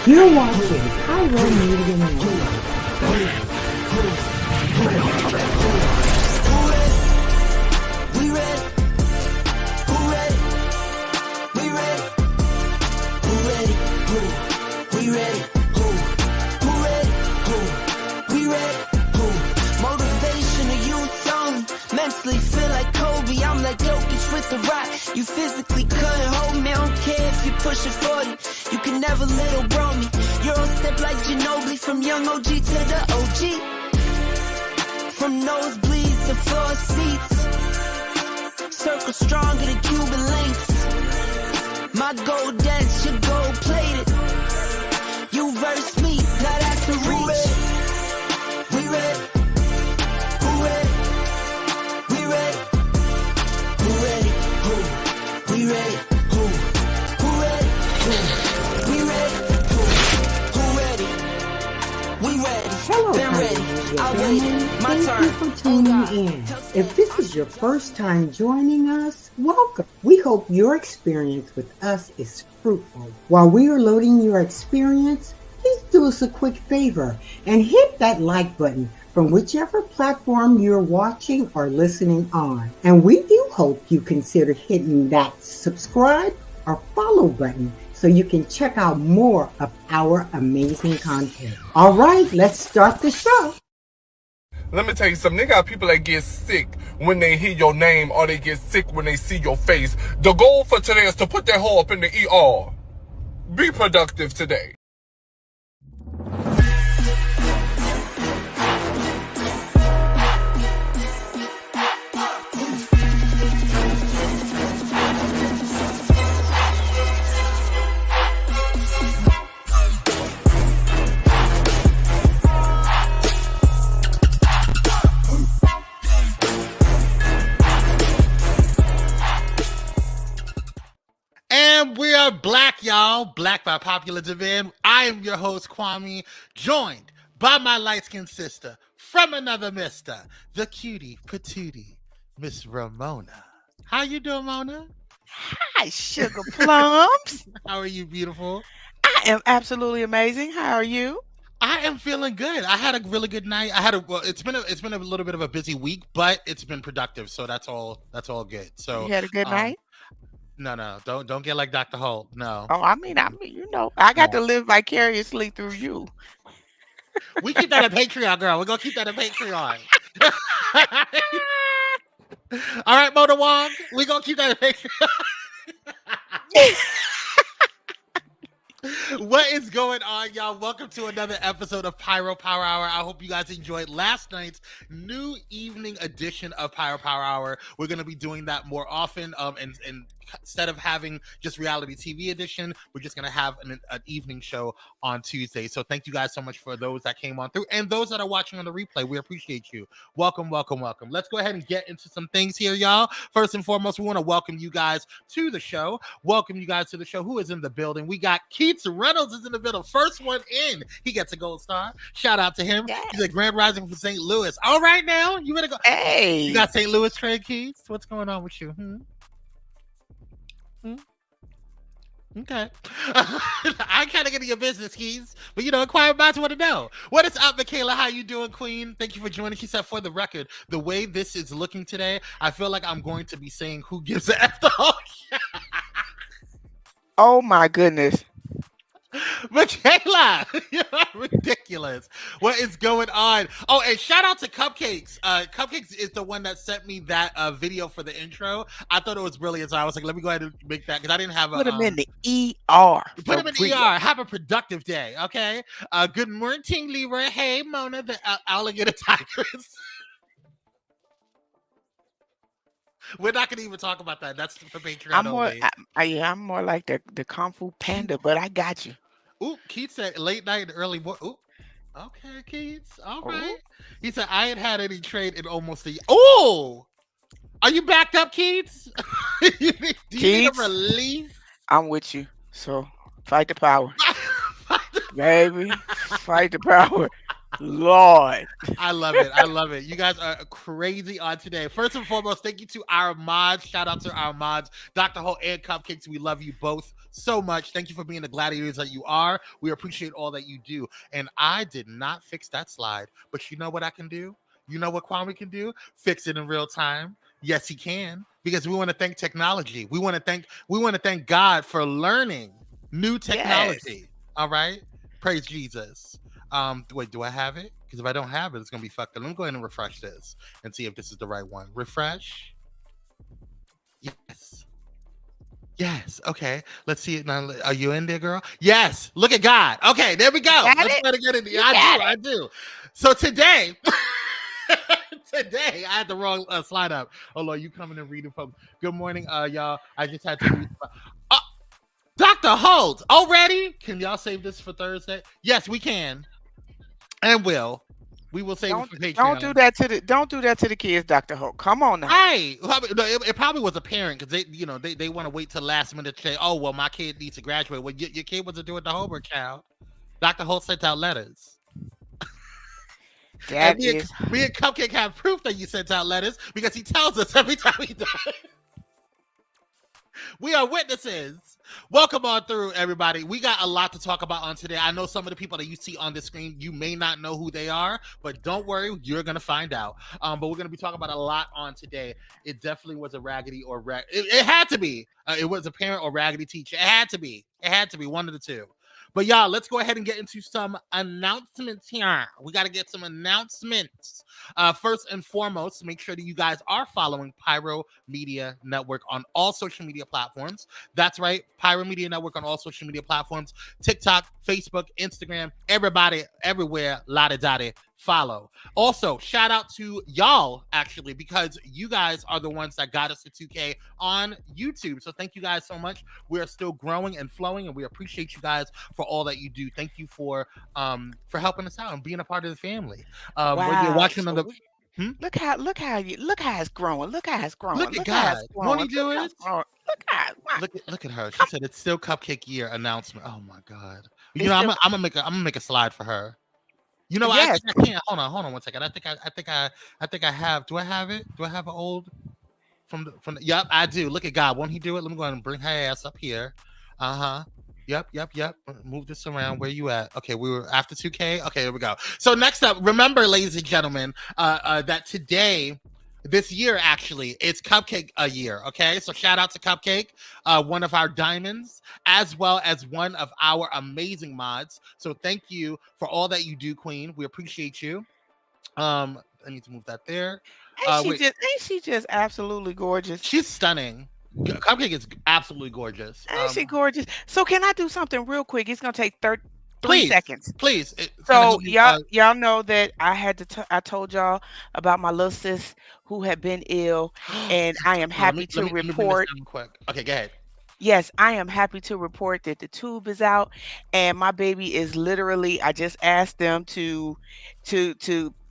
You're watching Pyro Media Network. Mentally feel like Kobe, I'm like Jokic with the rock. You physically couldn't hold me, I don't care if you push it 40. You can never little bro me. Euro step like Ginobili, from young OG to the OG. From nosebleeds to floor seats. Circle stronger than Cuban links. My gold dance, your gold plated. You verse me, now that's a reach. We ready. Hello, Thank you for tuning in. If this is your first time joining us, welcome. We hope your experience with us is fruitful. While we are loading your experience, please do us a quick favor and hit that like button from whichever platform you're watching or listening on. And we do hope you consider hitting that subscribe or follow button so you can check out more of our amazing content. All right, let's start the show. Let me tell you something. They got people that get sick when they hear your name, or they get sick when they see your face. The goal for today is to put that hoe up in the ER. Be productive today. And we are black, y'all. Black by popular demand. I am your host, Kwame, joined by my light-skinned sister from another mister, the cutie patootie, Miss Ramona. How you doing, Mona? Hi, sugar plums. How are you, beautiful? I am absolutely amazing. How are you? I am feeling good. I had a really good night. It's been a little bit of a busy week, but it's been productive, so that's all good. So You had a good night? No, don't get like Dr. Holt. No. Oh, I mean, I got to live vicariously through you. We keep that at Patreon, girl. We're gonna keep that at Patreon. All right, Mona Wong, we're gonna keep that at Patreon. What is going on, y'all? Welcome to another episode of Pyro Power Hour. I hope you guys enjoyed last night's new evening edition of Pyro Power Hour. We're going to be doing that more often. And instead of having just reality TV edition, we're just going to have an evening show on Tuesday. So thank you guys so much for those that came on through and those that are watching on the replay. We appreciate you. Welcome. Let's go ahead and get into some things here, y'all. First and foremost, we want to welcome you guys to the show. Who is in the building? We got Keats Reynolds is in the building. First one in. He gets a gold star. Shout out to him. Yes. He's a Grand Rising from St. Louis. All right, now you better go. Hey. You got St. Louis trade, Keats? What's going on with you? Okay. I kind of get in your business, Keys, but inquiring minds want to know. What is up, Michaela? How you doing, Queen? Thank you for joining. She said, for the record, the way this is looking today, I feel like I'm going to be saying who gives a F the whole. Oh my goodness. Michaela, you're ridiculous. What is going on? Oh, and shout out to Cupcakes. Cupcakes is the one that sent me that video for the intro. I thought it was brilliant, so I was like, let me go ahead and make that because I didn't have Put him in the ER. Put him in the ER. Have a productive day, okay? Good morning, Leroy. Hey, Mona, the alligator tigress. We're not gonna even talk about that. That's for Patreon only. I'm more like the Kung Fu Panda, but I got you. Ooh, Keith said late night and early morning. Ooh, okay, Keith. All right. He said I ain't had any trade in almost a year. Oh, are you backed up, Keith? Do you need a release? I'm with you. So fight the power, baby. Fight the power. Lord. I love it. You guys are crazy on today. First and foremost, thank you to our mods. Shout out to our mods, Dr. Holt and Cupcakes. We love you both so much. Thank you for being the gladiators that you are. We appreciate all that you do. And I did not fix that slide, but you know what I can do? You know what Kwame can do? Fix it in real time. Yes, he can. Because we want to thank technology. We want to thank God for learning new technology. Yes. All right. Praise Jesus. Wait, do I have it? Because if I don't have it, it's gonna be fucked up. Let me go ahead and refresh this and see if this is the right one. Refresh. Yes. Yes. Okay. Let's see it now. Are you in there, girl? Yes. Look at God. Okay, there we go. Got Let's it? try to get it. You got I do. So today, today I had the wrong slide up. Oh Lord, you coming and reading, folks. Good morning, y'all. I just had to read. Dr. Holt, already? Can y'all save this for Thursday? Yes, we can, and will. We will save it for Patreon. Don't do that to the kids, Dr. Hope. Come on now. Hey, it probably was a parent because they want to wait till last minute to say, oh well, my kid needs to graduate. Well, your kid wasn't doing the homework, child. Dr. Holt sent out letters. That me and Cupcake have proof that you sent out letters because he tells us every time he does. We are witnesses. Welcome on through, everybody. We got a lot to talk about on today. I know some of the people that you see on the screen, you may not know who they are, but don't worry, you're going to find out. But we're going to be talking about a lot on today. It definitely was a raggedy or it had to be. It was a parent or raggedy teacher. It had to be. It had to be one of the two. But y'all, let's go ahead and get into some announcements here. We got to get some announcements. First and foremost, make sure that you guys are following Pyro Media Network on all social media platforms. That's right, Pyro Media Network on all social media platforms. TikTok, Facebook, Instagram, everybody, everywhere, la-da-da-da. Follow. Also, shout out to y'all, actually, because you guys are the ones that got us to 2K on YouTube. So thank you guys so much. We are still growing and flowing, and we appreciate you guys for all that you do. Thank you for helping us out and being a part of the family. Wow. When you're watching So on the look how it's growing. Look how it's growing. Look at God. Won't he do it? Look at her. She said it's still Cupcake Year announcement. Oh my God. You know, I'm gonna make a slide for her. You know, yes. I think I can't. Hold on 1 second. I think I have. Do I have it? Do I have an old from the? Yep, I do. Look at God. Won't he do it? Let me go ahead and bring her ass up here. Yep. Move this around. Where you at? Okay, we were after 2K. Okay, here we go. So next up, remember, ladies and gentlemen, that today, this year actually, it's Cupcake a year. Okay, so shout out to Cupcake, one of our diamonds, as well as one of our amazing mods. So thank you for all that you do, Queen. We appreciate you. I need to move that there. Ain't she just absolutely gorgeous? She's stunning. Cupcake is absolutely gorgeous. Ain't she gorgeous? So can I do something real quick? It's gonna take 3 seconds. Please. So y'all know that I told y'all about my little sis who had been ill, and I am happy to report. Quick. Okay, go ahead. Yes, I am happy to report that the tube is out, and my baby is literally. I just asked them to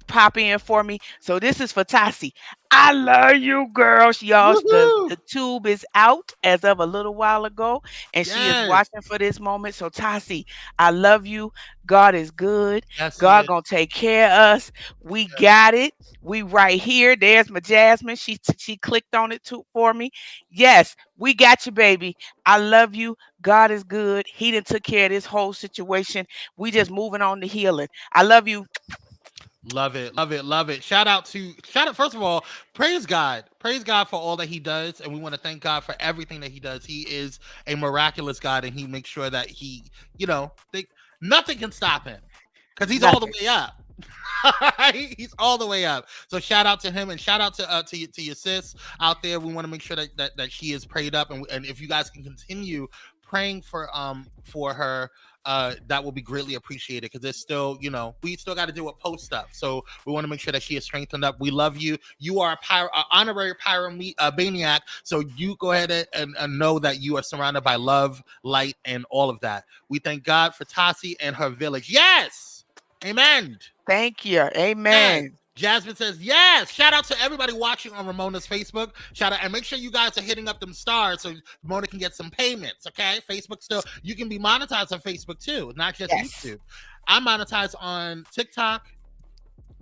pop in for me. So this is for Tassie. I love you, girl. Y'all, the tube is out as of a little while ago, and she is watching for this moment. So Tassie, I love you. God is good. Yes, God gonna take care of us. We got it. We right here. There's my Jasmine. She clicked on it too for me. Yes, we got you, baby. I love you. God is good. He done took care of this whole situation. We just moving on to healing. I love you. Love it. Shout out, first of all, praise God for all that he does, and we want to thank God for everything that he does. He is a miraculous God, and he makes sure that he, nothing can stop him because he's all the way up. He's all the way up. So shout out to him, and shout out to your sis out there. We want to make sure that she is prayed up, and if you guys can continue praying for her, that will be greatly appreciated, because there's still, we still got to deal with post stuff. So we want to make sure that she is strengthened up. We love you. You are an honorary Pyro maniac. So you go ahead and know that you are surrounded by love, light, and all of that. We thank God for Tassie and her village. Yes. Amen. Thank you. Amen. Yes. Jasmine says, yes. Shout out to everybody watching on Ramona's Facebook. Shout out, and make sure you guys are hitting up them stars so Ramona can get some payments, okay? Facebook still, you can be monetized on Facebook too, not just YouTube. I'm monetized on TikTok,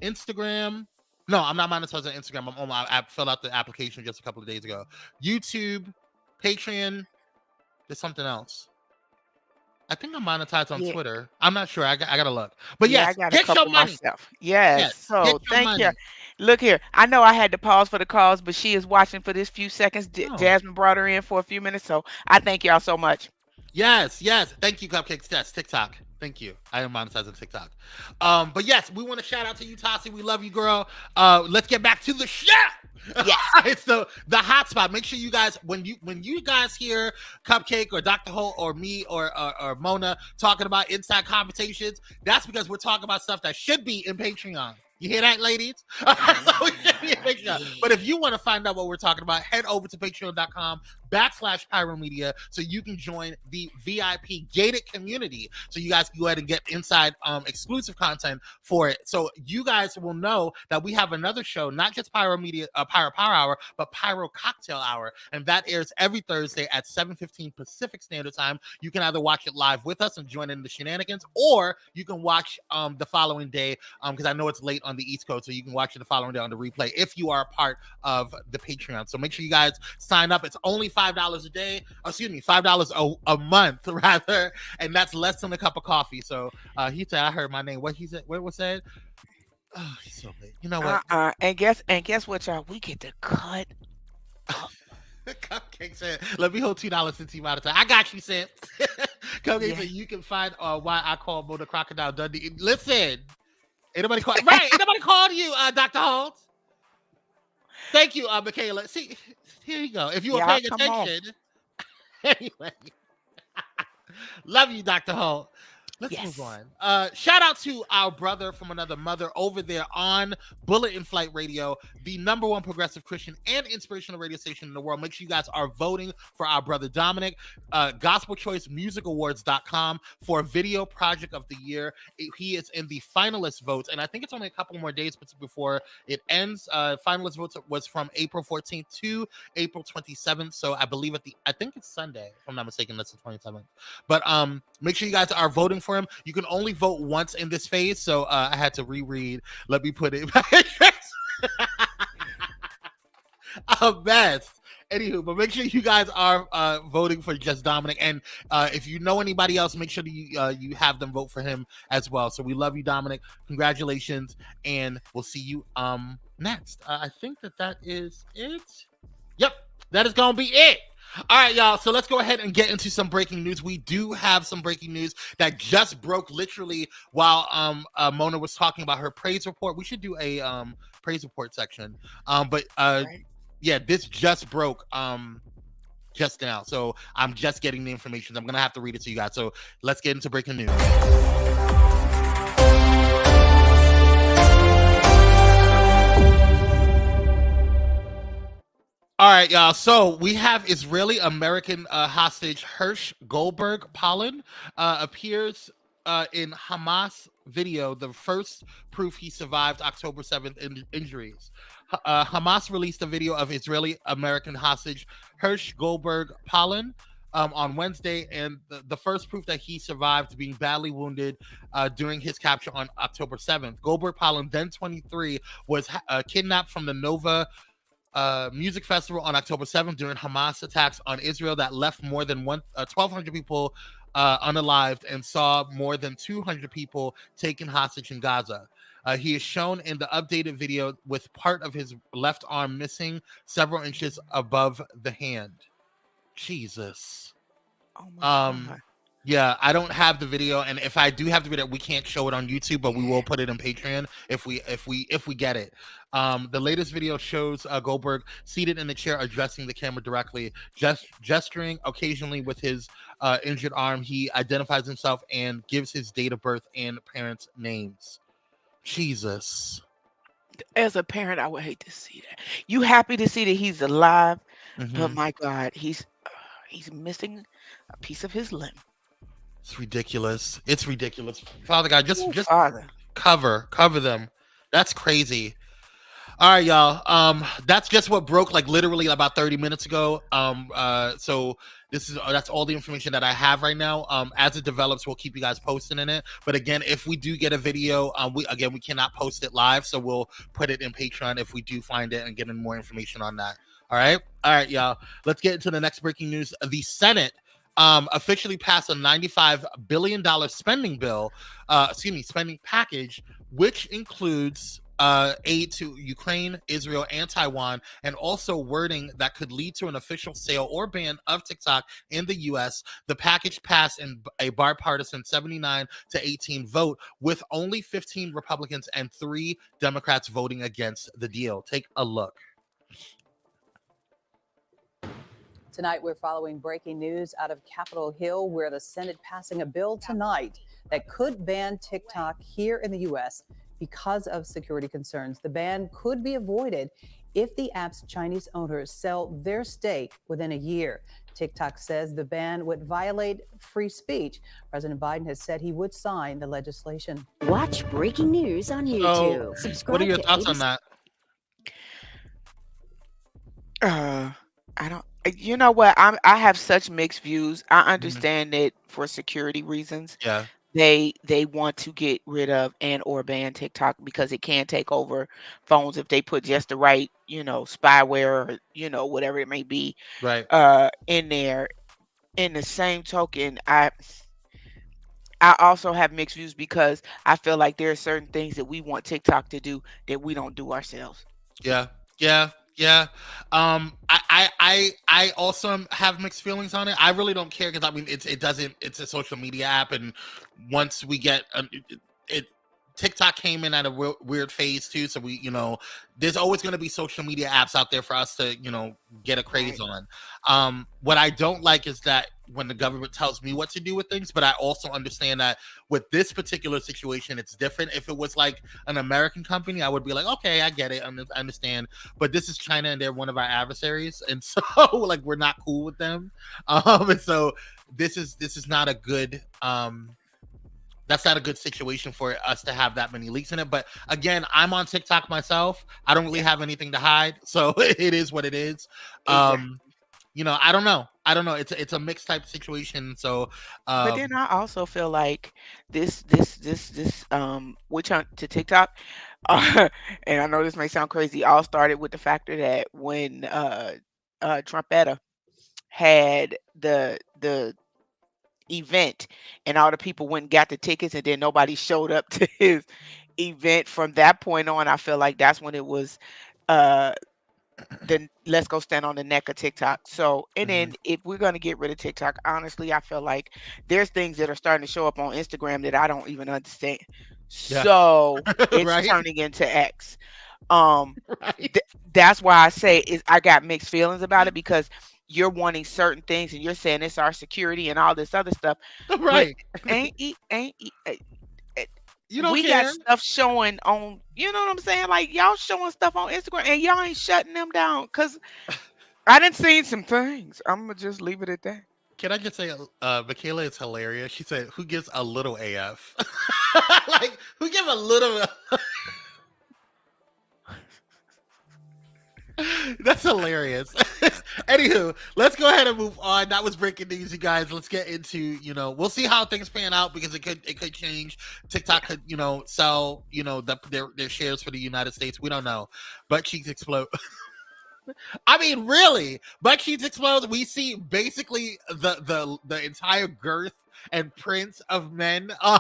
Instagram. No, I'm not monetized on Instagram. I filled out the application just a couple of days ago. YouTube, Patreon, There's something else. I think I'm monetized on Yeah. Twitter. I'm not sure. I gotta look. But Yeah, yes, I got a get your couple money. myself. Yes. Yes, So get your thank you. money. Look here. I know I had to pause for the calls, but she is watching for this few seconds. Oh. Jasmine brought her in for a few minutes, so I thank y'all so much. Yes. Thank you, Cupcakes. Yes, TikTok. Thank you. I am monetizing TikTok. But yes, we want to shout out to you, Tassie. We love you, girl. Let's get back to the show. Yes. It's the hotspot. Make sure you guys, when you guys hear Cupcake or Dr. Holt or me or Mona talking about inside conversations, that's because we're talking about stuff that should be in Patreon. You hear that, ladies? So we should be in Patreon. But if you want to find out what we're talking about, head over to patreon.com/pyromedia so you can join the VIP gated community. So you guys can go ahead and get inside exclusive content for it. So you guys will know that we have another show, not just Pyro Power Hour, but Pyro Cocktail Hour. And that airs every Thursday at 7:15 Pacific Standard Time. You can either watch it live with us and join in the shenanigans, or you can watch the following day, because I know it's late on the East Coast, so you can watch it the following day on the replay if you are a part of the Patreon. So make sure you guys sign up. It's only $5 a day. $5 a month rather, and that's less than a cup of coffee. So he said, I heard my name. What he said? What was said? Oh, he's so late. You know what? And guess what, y'all? We get to cut. Cupcake said, "Let me hold $2 since you out of time." I got you, Sid. Cupcake said, "You can find why I call Mona Crocodile Dundee." Listen. Anybody called? Right? Anybody called you, Dr. Holtz? Thank you, Michaela. See, here you go. If you were paying attention, anyway. Love you, Dr. Holt. Let's move on. Shout out to our brother from another mother over there on Bullet in Flight Radio, the #1 progressive Christian and inspirational radio station in the world. Make sure you guys are voting for our brother Dominic. GospelChoiceMusicAwards.com for Video Project of the Year. He is in the finalist votes, and I think it's only a couple more days before it ends. Finalist votes was from April 14th to April 27th. So I believe I think it's Sunday, if I'm not mistaken. That's the 27th. But make sure you guys are voting for him. You can only vote once in this phase, so I had to reread. Let me put it back. Best. Anywho, but make sure you guys are voting for just Dominic, and if you know anybody else, make sure that you have them vote for him as well. So we love you, Dominic. Congratulations, and we'll see you next. I think that is it. Yep, that is gonna be it. All right, y'all. So let's go ahead and get into some breaking news. We do have some breaking news that just broke literally while Mona was talking about her praise report. We should do a praise report section. Yeah, this just broke just now. So I'm just getting the information. I'm gonna have to read it to you guys. So let's get into breaking news. All right, y'all. So we have Israeli-American hostage Hirsch Goldberg Pollen appears in Hamas video, the first proof he survived October 7th injuries. Hamas released a video of Israeli-American hostage Hirsch Goldberg Pollen on Wednesday, and the first proof that he survived being badly wounded during his capture on October 7th. Goldberg Pollen, then 23, was kidnapped from the Nova music festival on October 7th during Hamas attacks on Israel that left more than 1,200 people unalived and saw more than 200 people taken hostage in Gaza. He is shown in the updated video with part of his left arm missing several inches above the hand. Jesus. Oh my God. Yeah, I don't have the video, and if I do have the video, we can't show it on YouTube, but we will put it in Patreon if we get it. The latest video shows Goldberg seated in the chair, addressing the camera directly, gesturing occasionally with his injured arm. He identifies himself and gives his date of birth and parents' names. Jesus. As a parent, I would hate to see that. You happy to see that he's alive, but my God, he's missing a piece of his limb. It's ridiculous. It's ridiculous. Father God, just Father. cover them. That's crazy. All right, y'all. That's just what broke like literally about 30 minutes ago. So that's all the information that I have right now. As it develops, we'll keep you guys posted in it. But again, if we do get a video, we cannot post it live, so we'll put it in Patreon if we do find it and get more information on that. All right, y'all. Let's get into the next breaking news. The Senate officially passed a $95 billion spending spending package, which includes aid to Ukraine, Israel, and Taiwan, and also wording that could lead to an official sale or ban of TikTok in the U.S. The package passed in a bipartisan 79-18 vote, with only 15 Republicans and 3 Democrats voting against the deal. Take a look. Tonight, we're following breaking news out of Capitol Hill, where the Senate passing a bill tonight that could ban TikTok here in the U.S. because of security concerns. The ban could be avoided if the app's Chinese owners sell their stake within a year. TikTok says the ban would violate free speech. President Biden has said he would sign the legislation. Watch breaking news on YouTube. Subscribe. What are your thoughts on that? I don't. You know what? I have such mixed views. I understand that for security reasons, Yeah. they want to get rid of and or ban TikTok because it can take over phones if they put just the right, spyware or, whatever it may be, Right. in there. In the same token, I also have mixed views because I feel like there are certain things that we want TikTok to do that we don't do ourselves. Yeah. I also have mixed feelings on it. I really don't care because it's a social media app, and once we get TikTok came in at a weird phase too, so there's always going to be social media apps out there for us to get a craze on. What I don't like is that when the government tells me what to do with things, but I also understand that with this particular situation, it's different. If it was like an American company, I would be like, okay, I get it, I understand. But this is China, and they're one of our adversaries, and so we're not cool with them. And so this is not a good. That's not a good situation for us to have that many leaks in it. But again, I'm on TikTok myself. I don't really have anything to hide, so it is what it is. Exactly. I don't know. It's a mixed type situation. So, But then I also feel like this witch hunt to TikTok, and I know this may sound crazy, all started with the factor that when Trumpetta had the event and all the people went and got the tickets, and then nobody showed up to his event. From that point on, I feel like that's when it was then let's go stand on the neck of TikTok. So, and then if we're going to get rid of TikTok, honestly, I feel like there's things that are starting to show up on Instagram that I don't even understand. Yeah. So it's Right. turning into X. That's why I say I got mixed feelings about it, because you're wanting certain things and you're saying it's our security and all this other stuff. Right. But You don't we care. got stuff showing on, you know what I'm saying? Like, y'all showing stuff on Instagram and y'all ain't shutting them down, because I done seen some things. I'm gonna just leave it at that. Can I just say, Michaela is hilarious. She said, "Who gives a little AF?" Like, who give a little? That's hilarious. Anywho, let's go ahead and move on. That was breaking news, you guys. Let's get into, we'll see how things pan out, because it could change. TikTok could, sell, their shares for the United States. We don't know. Butt cheeks explode. I mean, really, butt cheeks explode. We see basically the entire girth and prints of men on,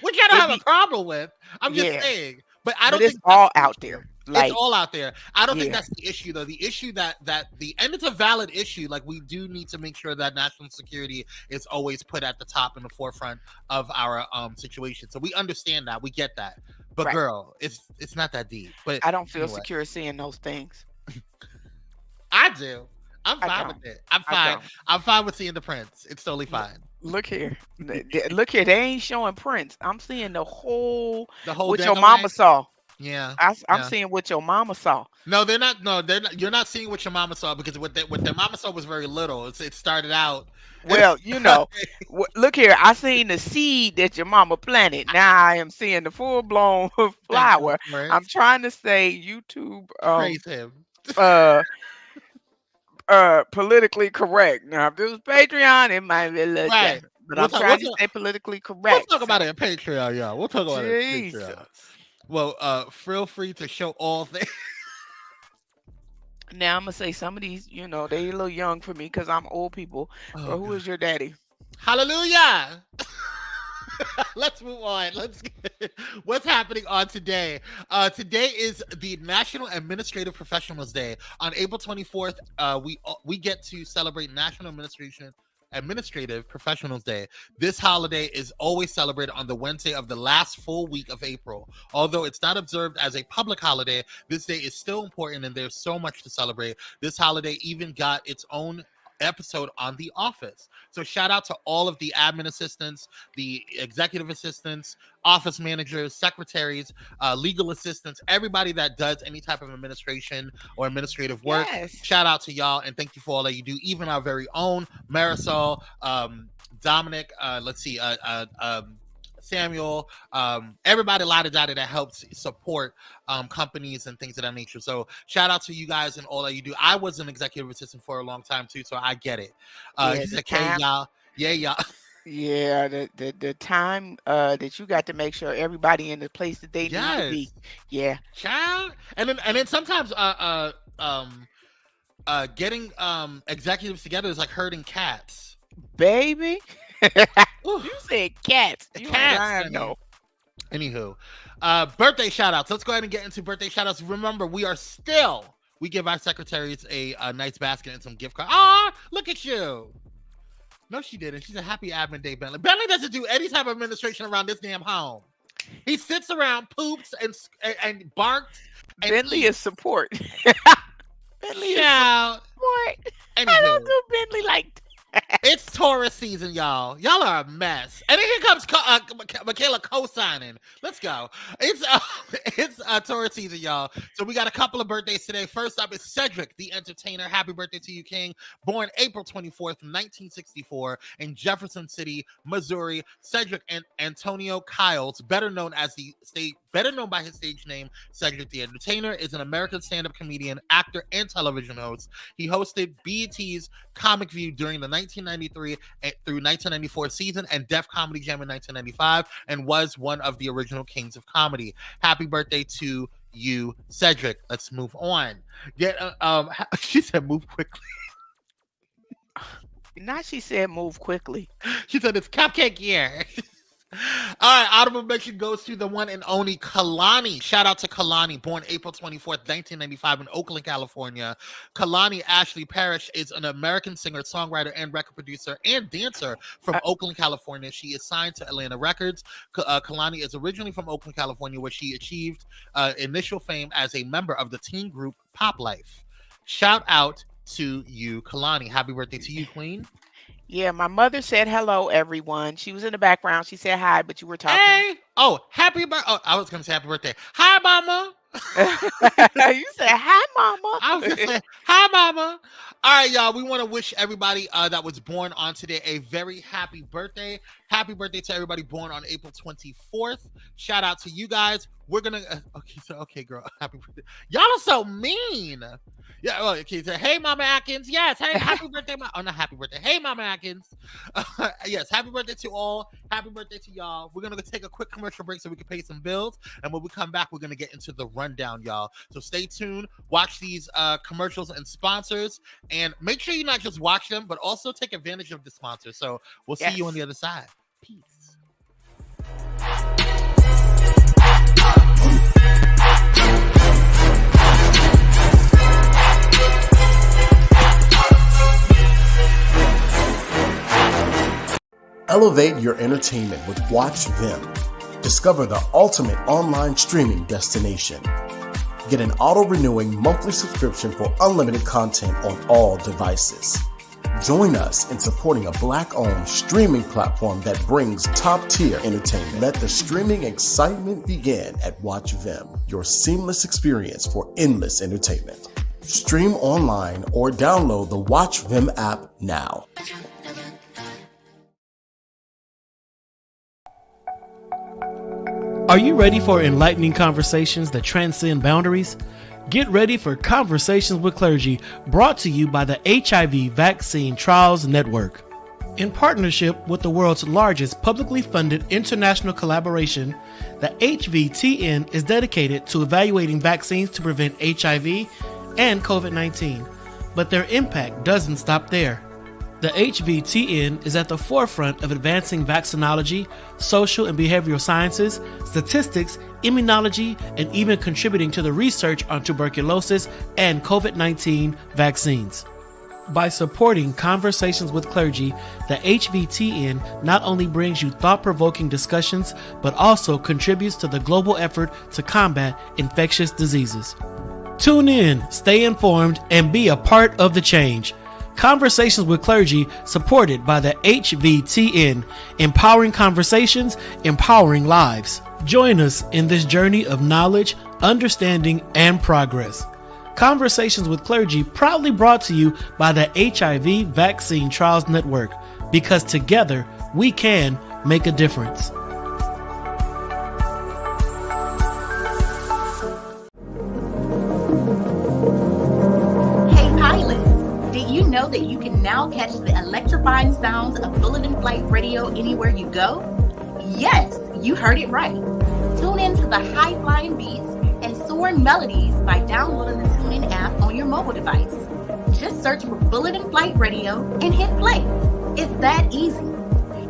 which I don't have a problem with. I'm just saying, but I don't think it's all out there. Like, it's all out there. I don't think yeah. that's the issue, though. The issue and it's a valid issue. Like, we do need to make sure that national security is always put at the top and the forefront of our situation. So we understand that. We get that. But Right. girl, it's not that deep. But I don't feel anyway. secure seeing those things. I do. I'm I fine don't. with it. I'm I fine. don't. I'm fine with seeing the prints. It's totally fine. Look here. Look here. They ain't showing prints. I'm seeing the whole what your dangling mama leg? saw. Yeah. I'm seeing what your mama saw. No, they're not. No, they're not. You're not seeing what your mama saw, because what their mama saw was very little. It started out. Well, look here. I seen the seed that your mama planted. Now I am seeing the full blown flower. I'm trying to say YouTube. Praise him. Politically correct. Now, if this was Patreon, it might be a little Right. different. But I'm trying to stay politically correct. We'll talk about it in Patreon, y'all. We'll talk about it in Jesus. Patreon. Well, feel free to show all things. Now I'm gonna say some of these, they a little young for me because I'm old people. Oh, But who God. is your daddy? Hallelujah. Let's move on. What's happening on today? Today is the National Administrative Professionals Day. On April 24th, we get to celebrate National Administrative Professionals Day. This holiday is always celebrated on the Wednesday of the last full week of April. Although it's not observed as a public holiday, this day is still important and there's so much to celebrate. This holiday even got its own episode on The Office. So shout out to all of the admin assistants, the executive assistants, office managers, secretaries, legal assistants, everybody that does any type of administration or administrative work. Yes. Shout out to y'all and thank you for all that you do. Even our very own Marisol, Dominic, Samuel, everybody that helps support companies and things of that nature. So shout out to you guys and all that you do. I was an executive assistant for a long time too, so I get it. He's like, hey y'all, y'all. Yeah, the time that you got to make sure everybody in the place that they need to be. Yeah. Child. And then sometimes getting executives together is like herding cats. Baby. You said cats. Cats. I know. Anywho, birthday shout outs. Let's go ahead and get into birthday shout outs. Remember, we give our secretaries a nice basket and some gift cards. Ah, look at you. No, she didn't. She's a happy admin day, Bentley. Bentley doesn't do any type of administration around this damn home. He sits around, poops, and barks. And Bentley is support. Bentley is support. Anywho. I don't do Bentley like that. It's Taurus season, y'all. Y'all are a mess. And then here comes Michaela co-signing. Let's go. It's Taurus season, y'all. So we got a couple of birthdays today. First up is Cedric, the entertainer. Happy birthday to you, King. Born April 24th, 1964 in Jefferson City, Missouri. Cedric and Antonio Kiles, better known by his stage name, Cedric the Entertainer, is an American stand-up comedian, actor, and television host. He hosted BET's Comic View during the 1993 through 1994 season and Def Comedy Jam in 1995, and was one of the original kings of comedy. Happy birthday to you, Cedric. Let's move on. She said move quickly. Not she said move quickly. She said it's cupcake year. All right, honorable mention goes to the one and only Kalani. Shout out to Kalani, born April 24th, 1995 in Oakland, California. Kalani Ashley Parrish is an American singer, songwriter, and record producer and dancer from Oakland, California. She is signed to Atlantic Records. Kalani is originally from Oakland, California, where she achieved initial fame as a member of the teen group Pop Life. Shout out to you, Kalani. Happy birthday to you, Queen. Yeah, my mother said hello, everyone. She was in the background. She said hi, but you were talking. Hey! Oh, happy birthday. Oh, I was going to say happy birthday. Hi, Mama. You said hi, Mama. I was going to say hi, Mama. All right, y'all. We want to wish everybody that was born on today a very happy birthday. Happy birthday to everybody born on April 24th. Shout out to you guys. We're going to... Okay, girl. Happy birthday. Y'all are so mean. Yeah, well, okay, so hey, Mama Atkins. Yes, hey, happy birthday. Oh, not happy birthday. Hey, Mama Atkins. Yes, happy birthday to all. Happy birthday to y'all. We're going to take a quick commercial break so we can pay some bills. And when we come back, we're going to get into the rundown, y'all. So stay tuned. Watch these commercials and sponsors. And make sure you not just watch them, but also take advantage of the sponsors. So we'll see you on the other side. Peace. Elevate your entertainment with Watch Vim. Discover the ultimate online streaming destination. Get an auto-renewing monthly subscription for unlimited content on all devices. Join us in supporting a Black-owned streaming platform that brings top-tier entertainment. Let the streaming excitement begin at Watch Vim, your seamless experience for endless entertainment. Stream online or download the Watch Vim app now. Are you ready for enlightening conversations that transcend boundaries? Get ready for Conversations with Clergy, brought to you by the HIV Vaccine Trials Network. In partnership with the world's largest publicly funded international collaboration, the HVTN is dedicated to evaluating vaccines to prevent HIV, and COVID-19. But their impact doesn't stop there. The HVTN is at the forefront of advancing vaccinology, social and behavioral sciences, statistics, immunology, and even contributing to the research on tuberculosis and COVID-19 vaccines. By supporting Conversations with Clergy, the HVTN not only brings you thought-provoking discussions, but also contributes to the global effort to combat infectious diseases. Tune in, stay informed, and be a part of the change. Conversations with Clergy, supported by the HVTN, empowering conversations, empowering lives. Join us in this journey of knowledge, understanding, and progress. Conversations with Clergy proudly brought to you by the HIV Vaccine Trials Network, because together we can make a difference. Hey pilots, did you know that you can now catch the electrifying sounds of Bulletin Flight Radio anywhere you go? Yes, you heard it right. Tune in to the high-flying beats and soaring melodies by downloading the TuneIn app on your mobile device. Just search for Bulletin Flight Radio and hit play. It's that easy.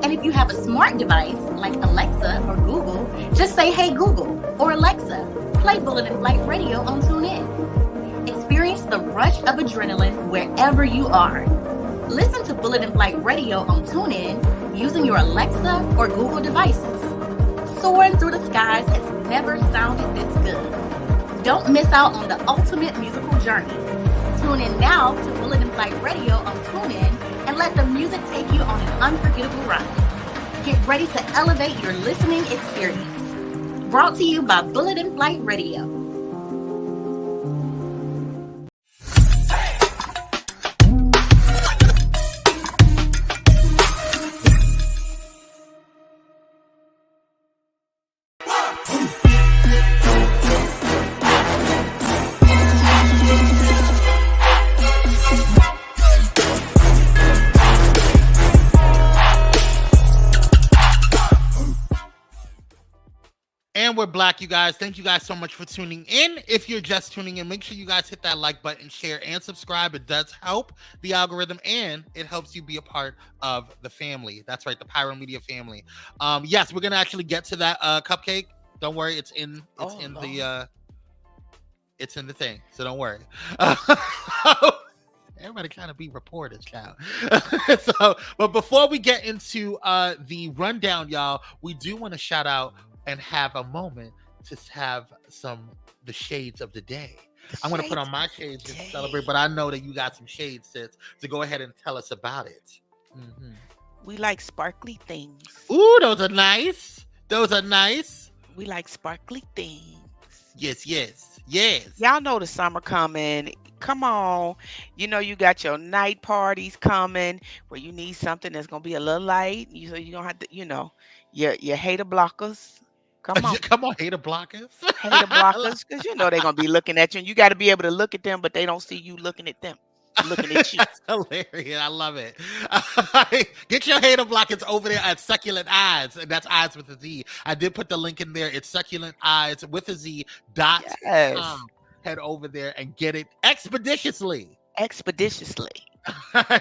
And if you have a smart device like Alexa or Google, just say, "Hey Google," or "Alexa, play Bulletin Flight Radio on TuneIn." Experience the rush of adrenaline wherever you are. Listen to Bulletin Flight Radio on TuneIn using your Alexa or Google devices. Soaring through the skies has never sounded this good. Don't miss out on the ultimate musical journey. Tune in now to Bulletin Flight Radio on TuneIn and let the music take you on an unforgettable ride. Get ready to elevate your listening experience. Brought to you by Bulletin Flight Radio. And we're black, you guys. Thank you guys so much for tuning in. If you're just tuning in, make sure you guys hit that like button, share, and subscribe. It does help the algorithm, and it helps you be a part of the family. That's right, the Pyro Media family. Yes, we're gonna actually get to that cupcake. Don't worry, it's in the thing, so don't worry. Everybody kind of be reporters, child. But before we get into the rundown, y'all, we do want to shout out and have a moment to have the shades of the day. I'm going to put on my shades to celebrate, but I know that you got some shades, sis, to go ahead and tell us about it. Mm-hmm. We like sparkly things. Ooh, those are nice. Those are nice. We like sparkly things. Yes, yes, yes. Y'all know the summer coming. Come on. You know you got your night parties coming where you need something that's going to be a little light. So you're going to have to, your hater blockers. Come on. Come on, hater blockers. Hater blockers, because they're going to be looking at you, and you got to be able to look at them, but they don't see you looking at them. Looking at you. That's hilarious. I love it. Get your hater blockers over there at Succulent Eyes, and that's eyes with a Z. I did put the link in there. It's Succulent Eyes with a Z .com. Yes. Head over there and get it expeditiously. Expeditiously.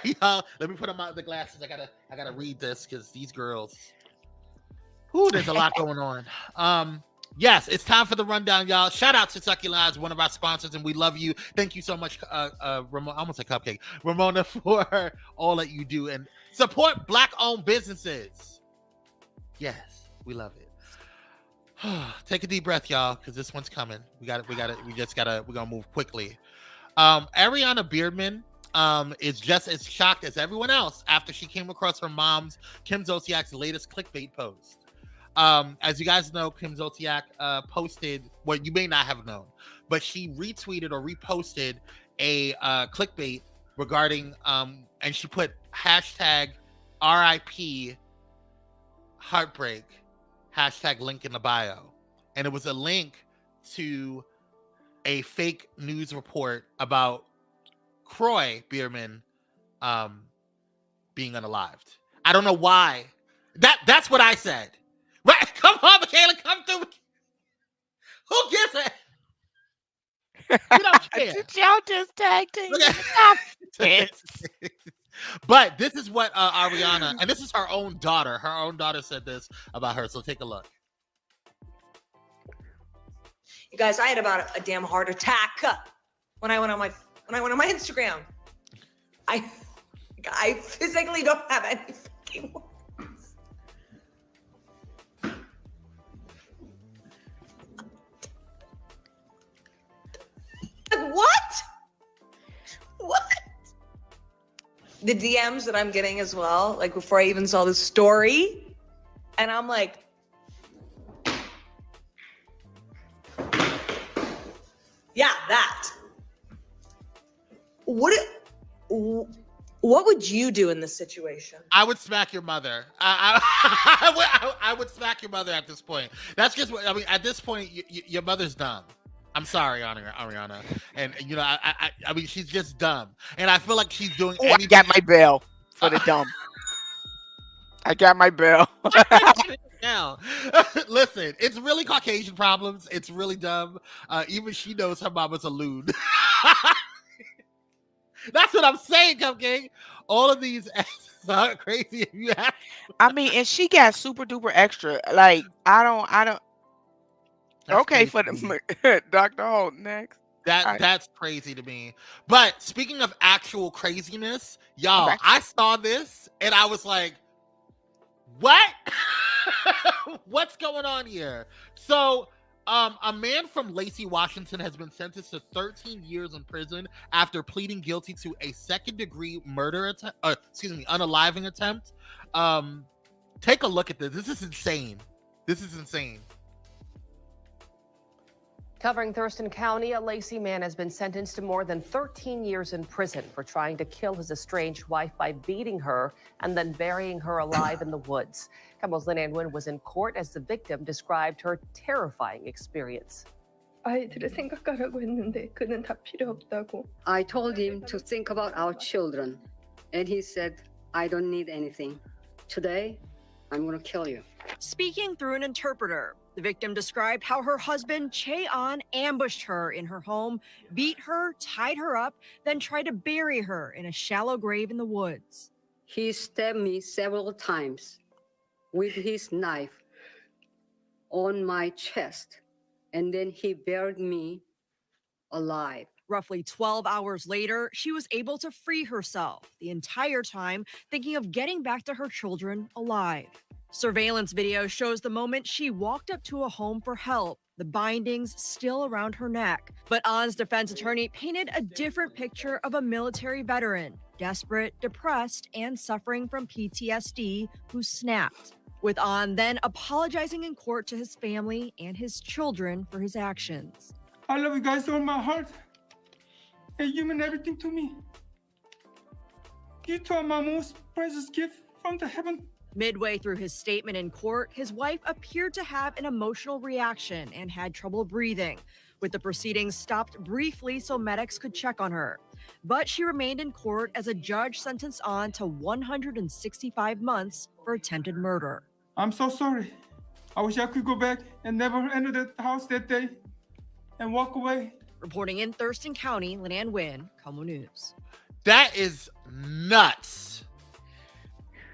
Y'all, let me put on the glasses. I gotta read this because these girls. Ooh, there's a lot going on. Yes, it's time for the rundown, y'all. Shout out to Succulent Eyes, one of our sponsors, and we love you. Thank you so much, Ramona. I almost said Cupcake. Ramona, for all that you do and support Black-owned businesses. Yes, we love it. Take a deep breath, y'all, because this one's coming. We're gonna move quickly. Ariana Beardman is just as shocked as everyone else after she came across her mom's, Kim Zolciak's, latest clickbait post. As you guys know, Kim Zolciak posted what you may not have known, but she retweeted or reposted a clickbait regarding and she put hashtag RIP heartbreak, hashtag link in the bio, and it was a link to a fake news report about Croy Bierman being unalived. I don't know why. That's what I said. Right? Come on, Michaela, come through. Who gives it? We don't care. Did y'all just tag team? But this is what Ariana, and this is her own daughter. Her own daughter said this about her. So take a look. You guys, I had about a damn heart attack when I went on my Instagram. I physically don't have any fucking words. What? The DMs that I'm getting as well, like before I even saw the story, and I'm like, yeah, that. What would you do in this situation? I would smack your mother. I would smack your mother at this point. That's just what I mean. At this point, your mother's dumb. I'm sorry, Ariana, and you know, I mean, she's just dumb, and I feel like she's doing. I got my bell for the dumb. I got my bell. Now, listen, it's really Caucasian problems. It's really dumb. Even she knows her mama's a loon. That's what I'm saying, Cupcake. All of these asses are crazy. I mean, and she got super duper extra. Like, I don't. That's okay, crazy. for the Dr. Holt next. That's crazy to me. But speaking of actual craziness, y'all, Okay. I saw this and I was like, what? What's going on here? So, a man from Lacey, Washington has been sentenced to 13 years in prison after pleading guilty to a second-degree murder attempt, unaliving attempt. Take a look at this. This is insane. Covering Thurston County, a Lacey man has been sentenced to more than 13 years in prison for trying to kill his estranged wife by beating her and then burying her alive in the woods. Campbell's Lynn Ann Wynn was in court as the victim described her terrifying experience. 아이들을 생각하라고 했는데 그는 다 필요 없다고. I told him to think about our children, and he said, I don't need anything. Today, I'm going to kill you. Speaking through an interpreter, the victim described how her husband, Che-On, ambushed her in her home, beat her, tied her up, then tried to bury her in a shallow grave in the woods. He stabbed me several times with his knife on my chest, and then he buried me alive. Roughly 12 hours later, she was able to free herself, the entire time thinking of getting back to her children alive. Surveillance video shows the moment she walked up to a home for help, the bindings still around her neck. But On's defense attorney painted a different picture of a military veteran, desperate, depressed, and suffering from PTSD, who snapped. With On then apologizing in court to his family and his children for his actions. I love you guys with all my heart. And you mean everything to me. You are my most precious gift from the heaven. Midway through his statement in court, his wife appeared to have an emotional reaction and had trouble breathing, with the proceedings stopped briefly so medics could check on her. But she remained in court as a judge sentenced On to 165 months for attempted murder. I'm so sorry. I wish I could go back and never enter that house that day and walk away. Reporting in Thurston County, Lynn Ann Wynn, Como News. That is nuts.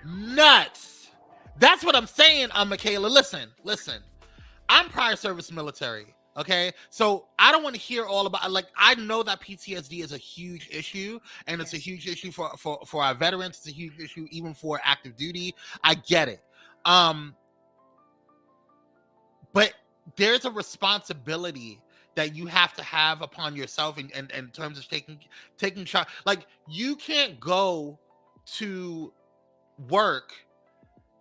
Nuts. That's what I'm saying, Michaela. Listen. I'm prior service military, okay? So I don't want to hear all about, like, I know that PTSD is a huge issue, and it's a huge issue for our veterans. It's a huge issue even for active duty. I get it. But there's a responsibility that you have to have upon yourself in terms of taking charge. Like, you can't go to work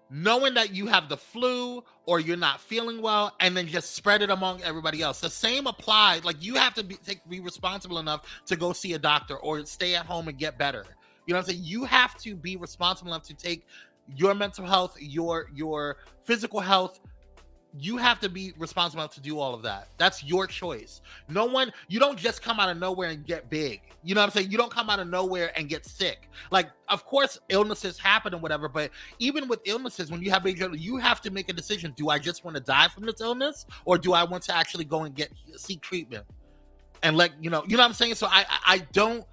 knowing that you have the flu or you're not feeling well and then just spread it among everybody else. The same applies. Like, you have to be responsible enough to go see a doctor or stay at home and get better. You know what I'm saying? You have to be responsible enough to take your mental health, your physical health. You have to be responsible enough to do all of that. That's your choice. You don't just come out of nowhere and get big. You know what I'm saying? You don't come out of nowhere and get sick. Like, of course, illnesses happen and whatever, but even with illnesses, when you have big illness, you have to make a decision. Do I just want to die from this illness, or do I want to actually go and seek treatment? and let you know what I'm saying. So I don't.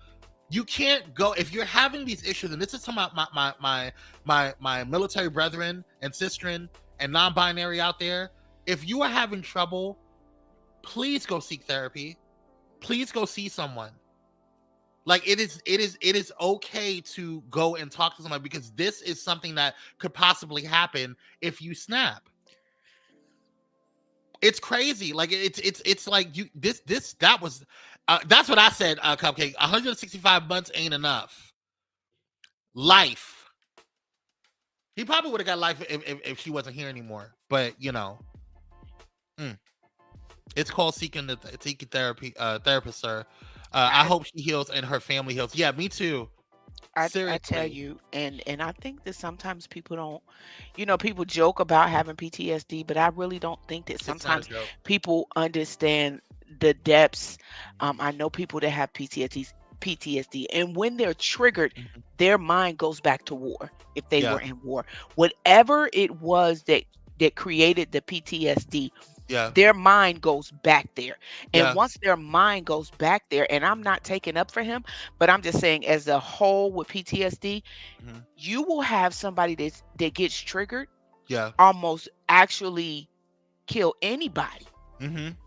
You can't go if you're having these issues, and this is some of my military brethren and sistren and non-binary out there. If you are having trouble, please go seek therapy. Please go see someone. Like it is okay to go and talk to somebody, because this is something that could possibly happen if you snap. It's crazy. Like it's like you that was that's what I said, Cupcake. 165 months ain't enough. Life. He probably would have got life if she wasn't here anymore. But it's called seeking therapy, therapist, sir. I hope she heals and her family heals. Yeah, me too. I tell you, and I think that sometimes people don't, people joke about having PTSD, but I really don't think that sometimes people understand the depths. I know people that have PTSD, and when they're triggered, their mind goes back to war. If they were in war, whatever it was that created the PTSD, their mind goes back there. And once their mind goes back there, and I'm not taking up for him, but I'm just saying as a whole with PTSD, you will have somebody that gets triggered, almost actually kill anybody.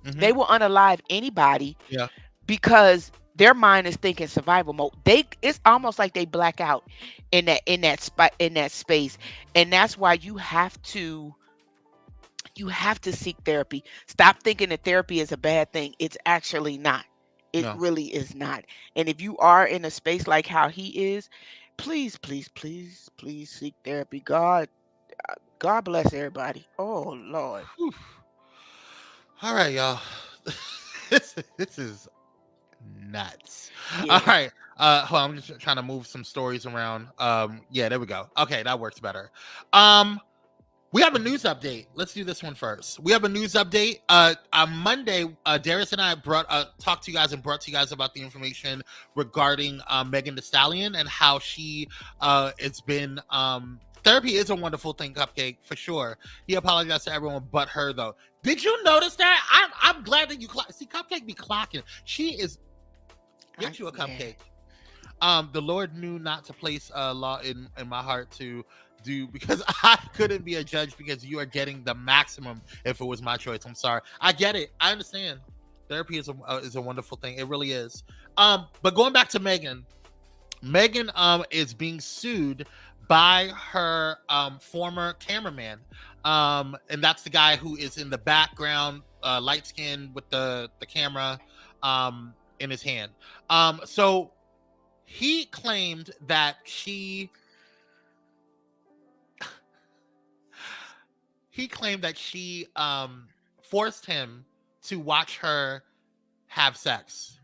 They will unalive anybody because their mind is thinking survival mode. It's almost like they black out in that space. And that's why you have to seek therapy. Stop thinking that therapy is a bad thing. It's actually not. It really is not. And if you are in a space like how he is, please, please, please, please seek therapy. God bless everybody. Oh Lord. Whew. All right, y'all. This is nuts. All right. Hold on, I'm just trying to move some stories around. Yeah, there we go. Okay, that works better. We have a news update. Let's do this one first. We have a news update. On Monday, Darius and I talked to you guys and brought to you guys about the information regarding Megan Thee Stallion and how she it's been therapy is a wonderful thing, Cupcake, for sure. He apologized to everyone but her, though. Did you notice that? I'm glad that you see Cupcake be clocking. She is get you a cupcake. The Lord knew not to place law in my heart to do, because I couldn't be a judge, because you are getting the maximum if it was my choice. I'm sorry. I get it. I understand. Therapy is a wonderful thing. It really is. But going back to Megan is being sued by her former cameraman. And that's the guy who is in the background, light skinned with the camera in his hand. So he claimed that she forced him to watch her have sex.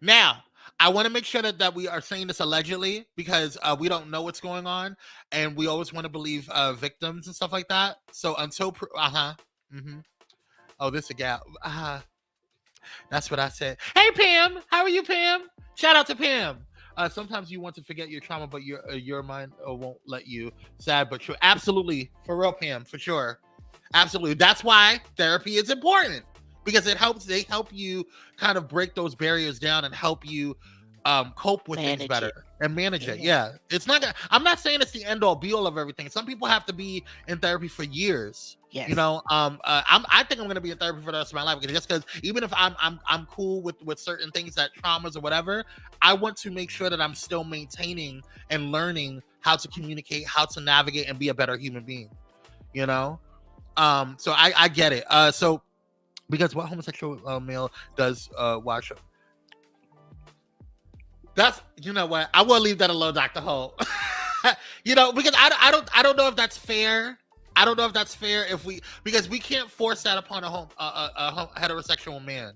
Now, I want to make sure that we are saying this allegedly, because we don't know what's going on, and we always want to believe victims and stuff like that. So until oh, this a gal. That's what I said. Hey Pam, how are you, Pam? Shout out to Pam. Sometimes you want to forget your trauma, but your mind won't let you. Sad but true. Absolutely, for real, Pam, for sure. Absolutely. That's why therapy is important, because they help you kind of break those barriers down and help you cope with things better and manage it. Yeah, it's not. I'm not saying it's the end all be all of everything. Some people have to be in therapy for years. Yes. I think I'm going to be in therapy for the rest of my life, because even if I'm cool with certain things, that traumas or whatever, I want to make sure that I'm still maintaining and learning how to communicate, how to navigate, and be a better human being. So I get it. So because what homosexual male does watch? That's, you know what? I will leave that alone, Dr. Holt. Because I don't know if that's fair. I don't know if that's fair because we can't force that upon a heterosexual man.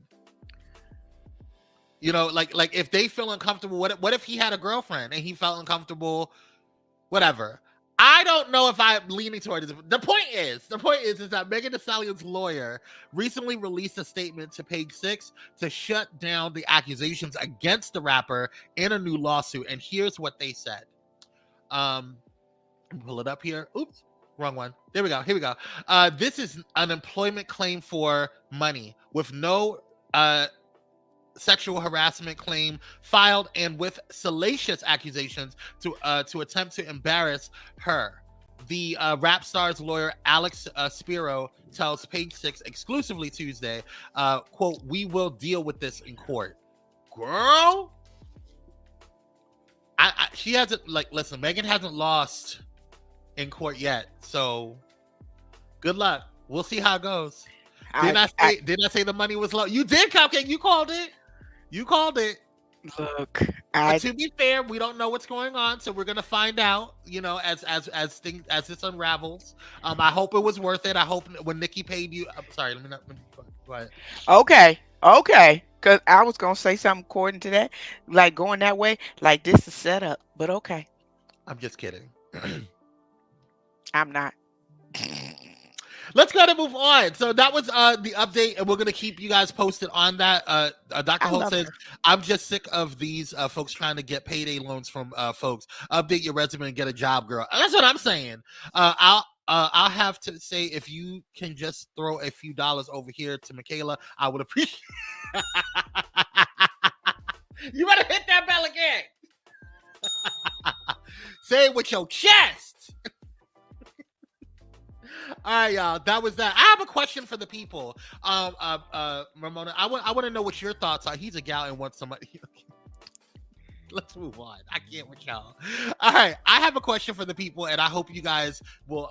Like if they feel uncomfortable, what if he had a girlfriend and he felt uncomfortable, whatever. I don't know if I'm leaning toward this. The point is that Megan Thee Stallion's lawyer recently released a statement to Page Six to shut down the accusations against the rapper in a new lawsuit. And here's what they said. Pull it up here. Oops, wrong one. There we go. Here we go. This is an employment claim for money with no sexual harassment claim filed and with salacious accusations to attempt to embarrass her. The rap star's lawyer, Alex Spiro, tells Page Six exclusively Tuesday, quote, "We will deal with this in court." Girl, she hasn't, listen, Megan hasn't lost in court yet, so good luck. We'll see how it goes. Didn't I say the money was low? You did, Cupcake. You called it. Look, but to be fair, we don't know what's going on, so we're gonna find out. As this unravels. I hope it was worth it. I hope when Nikki paid you. I'm sorry. Let me go ahead. Okay. Because I was gonna say something according to that, like going that way, like this is set up. But okay. I'm just kidding. I'm not. Let's go to move on. So that was the update, and we're gonna keep you guys posted on that. Dr. Holt says, "I'm just sick of these folks trying to get payday loans from folks. Update your resume and get a job, girl." That's what I'm saying. I'll have to say, if you can just throw a few dollars over here to Michaela, I would appreciate. You better hit that bell again. Say it with your chest. All right, y'all. That was that. I have a question for the people. Ramona, I want to know what your thoughts are. He's a gal and wants somebody. Let's move on. I can't with y'all. All right, I have a question for the people, and I hope you guys will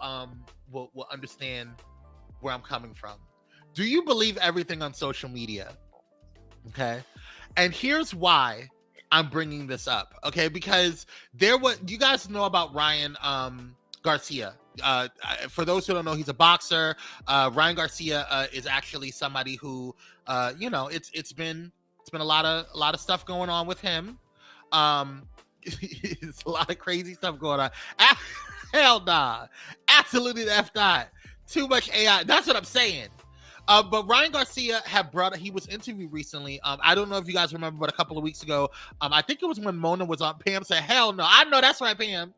understand where I'm coming from. Do you believe everything on social media? Okay, and here's why I'm bringing this up. Okay, because you guys know about Ryan Garcia. For those who don't know, he's a boxer. Ryan Garcia is actually somebody who, it's been a lot of stuff going on with him. It's a lot of crazy stuff going on. Hell nah, absolutely F not. Too much AI. That's what I'm saying. But Ryan Garcia he was interviewed recently. I don't know if you guys remember, but a couple of weeks ago, I think it was when Mona was on. Pam said, "Hell no, I know that's right, Pam."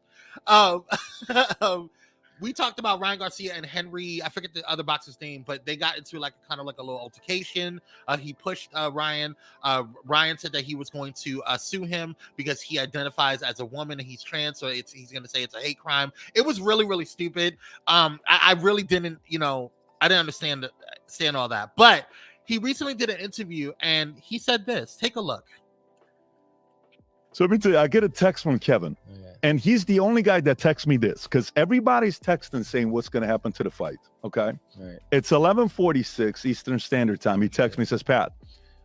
We talked about Ryan Garcia and Henry. I forget the other boxer's name, but they got into a little altercation. He pushed Ryan. Ryan said that he was going to sue him because he identifies as a woman and he's trans, so he's going to say it's a hate crime. It was really, really stupid. I really didn't, I didn't understand all that. But he recently did an interview and he said this. Take a look. So let me tell you, I get a text from Kevin, and he's the only guy that texts me this, because everybody's texting saying what's going to happen to the fight, okay? Right. It's 11:46 Eastern Standard Time. He texts me, says, "Pat,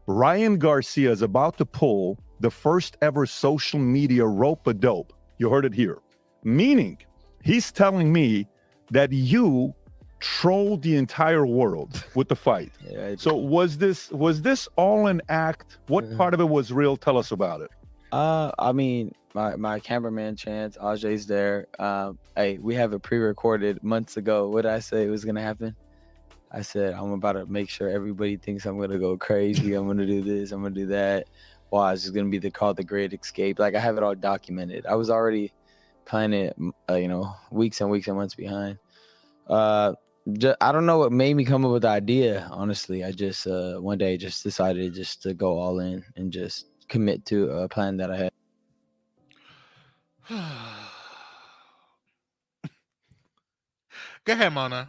Ryan Garcia is about to pull the first ever social media rope-a-dope." You heard it here. Meaning, he's telling me that you trolled the entire world with the fight. Yeah, so was this all an act? What part of it was real? Tell us about it. I mean, my cameraman Chance, Ajay's there. Hey, we have it pre-recorded months ago. What did I say was gonna happen? I said I'm about to make sure everybody thinks I'm gonna go crazy. I'm gonna do this. I'm gonna do that. Wow, it's just gonna be called the Great Escape. Like, I have it all documented. I was already planning it, weeks and weeks and months behind. I don't know what made me come up with the idea. Honestly, I just one day just decided just to go all in and just commit to a plan that I had. Go ahead, Mona.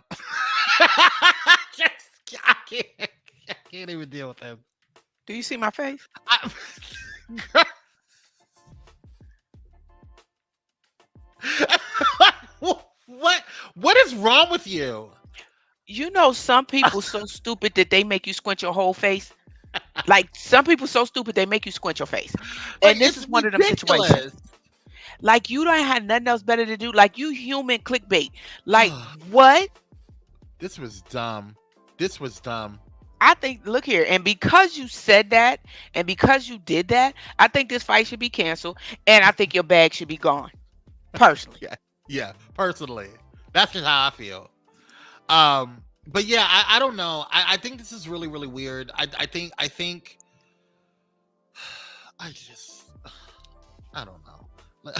I can't even deal with him. Do you see my face? What is wrong with you? Some people so stupid that they make you squint your whole face. Like, some people so stupid they make you squint your face. And this is one of them situations. Like, you don't have nothing else better to do. Like, you human clickbait. Like, what? This was dumb. I think, look here, and because you said that, and because you did that, I think this fight should be canceled, and I think your bag should be gone. Personally. Yeah, personally. That's just how I feel. But yeah, I don't know. I think this is really, really weird. I think I don't know.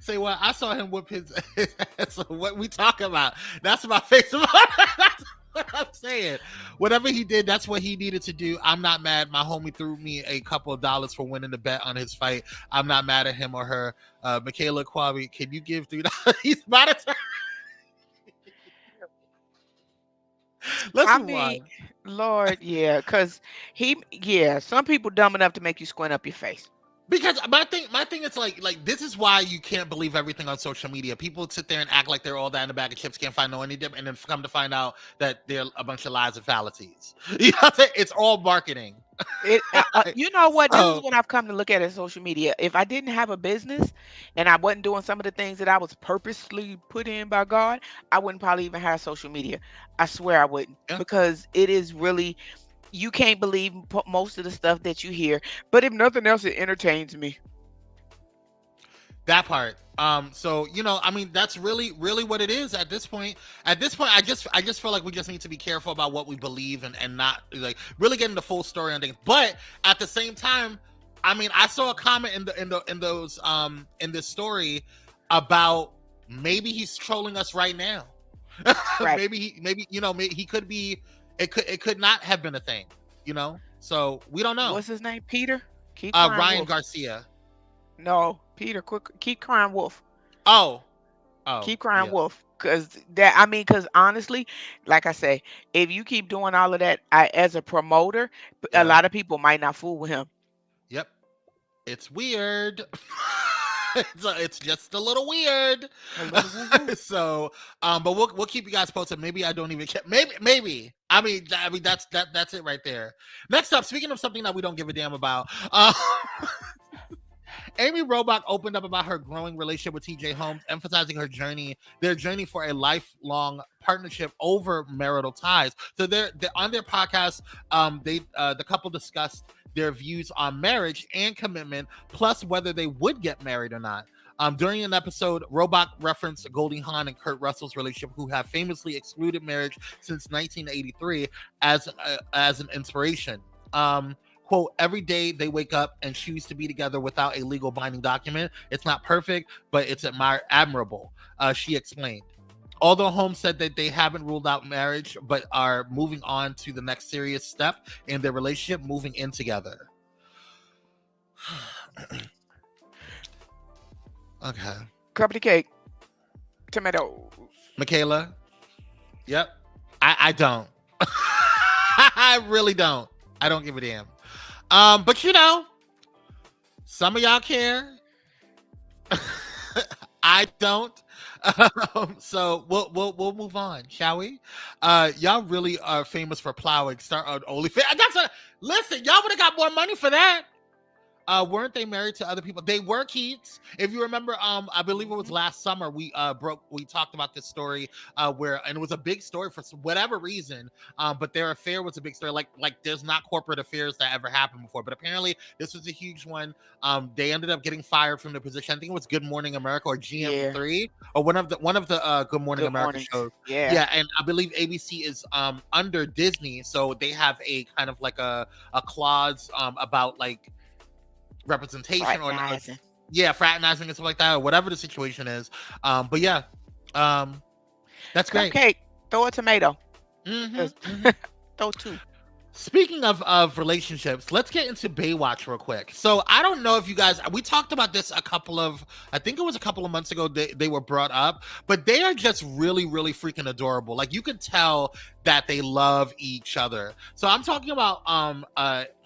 Say what? I saw him whip his. So what we talking about? That's my face. That's what I'm saying. saying. Whatever he did, that's what he needed to do. I'm not mad. My homie threw me a couple of dollars for winning the bet on his fight. I'm not mad at him or her. Michaela Kwame, can you give $3? He's about to turn. I mean, Lord, yeah, because some people dumb enough to make you squint up your face. Because my thing is like this is why you can't believe everything on social media. People sit there and act like they're all that in a bag of chips, can't find no any dip, and then come to find out that they're a bunch of lies and fallacies. You know what I'm saying? It's all marketing. You know what? This is what I've come to look at social media. If I didn't have a business and I wasn't doing some of the things that I was purposely put in by God, I wouldn't probably even have social media. I swear I wouldn't, because it is really, you can't believe most of the stuff that you hear. But if nothing else, it entertains me. That part. So I mean, that's really what it is at this point. At this point, I just feel like we just need to be careful about what we believe and not like really getting the full story on things. But at the same time, I mean, I saw a comment in this story about maybe he's trolling us right now. Right. maybe he could be. It could not have been a thing. So we don't know. What's his name? Peter? Ryan Garcia. No, Peter, keep crying wolf. Oh. Keep crying wolf. Because honestly, like I say, if you keep doing all of that, as a promoter, a lot of people might not fool with him. Yep. It's weird. It's just a little weird. So, but we'll keep you guys posted. Maybe I don't even care. Maybe. I mean, that's it right there. Next up, speaking of something that we don't give a damn about, Amy Robach opened up about her growing relationship with TJ Holmes, emphasizing their journey for a lifelong partnership over marital ties. So they're on their podcast. The couple discussed their views on marriage and commitment, plus whether they would get married or not. During an episode, Robach referenced Goldie Hawn and Kurt Russell's relationship, who have famously excluded marriage since 1983, as an inspiration. Quote, every day they wake up and choose to be together without a legal binding document. It's not perfect, but it's admirable, she explained. Although Holmes said that they haven't ruled out marriage, but are moving on to the next serious step in their relationship, moving in together. Okay. Cupcake cake. Tomato. Michaela. Yep. I don't. I really don't. I don't give a damn. But some of y'all care. I don't. So we'll move on, shall we? Y'all really are famous for plowing. Start on OnlyFans. Listen, y'all would have got more money for that. Weren't they married to other people? They were, Keats. If you remember, I believe it was last summer, we talked about this story and it was a big story for whatever reason. But their affair was a big story. Like there's not corporate affairs that ever happened before, but apparently this was a huge one. They ended up getting fired from the position. I think it was Good Morning America or GM3 or one of the Good Morning America shows. Yeah, and I believe ABC is under Disney, so they have a kind of like a clause about like representation fraternizing and stuff like that, or whatever the situation is. But yeah, that's great. Cupcake, throw a tomato. Throw two. Speaking of relationships, let's get into Baywatch real quick. So I don't know if you guys, we talked about this I think it was a couple of months ago, they were brought up, but they are just really, really freaking adorable. Like you could tell that they love each other. So I'm talking about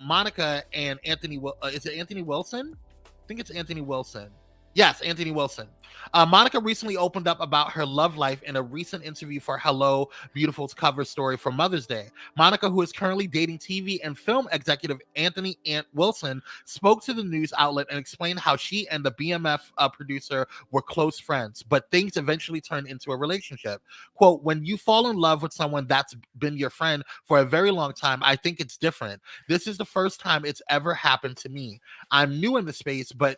Monica and Anthony. Is it Anthony Wilson? I think it's Anthony Wilson. Yes, Anthony Wilson. Monica recently opened up about her love life in a recent interview for Hello Beautiful's cover story for Mother's Day. Monica, who is currently dating TV and film executive Anthony Wilson, spoke to the news outlet and explained how she and the BMF producer were close friends, but things eventually turned into a relationship. Quote, when you fall in love with someone that's been your friend for a very long time, I think it's different. This is the first time it's ever happened to me. I'm new in the space, but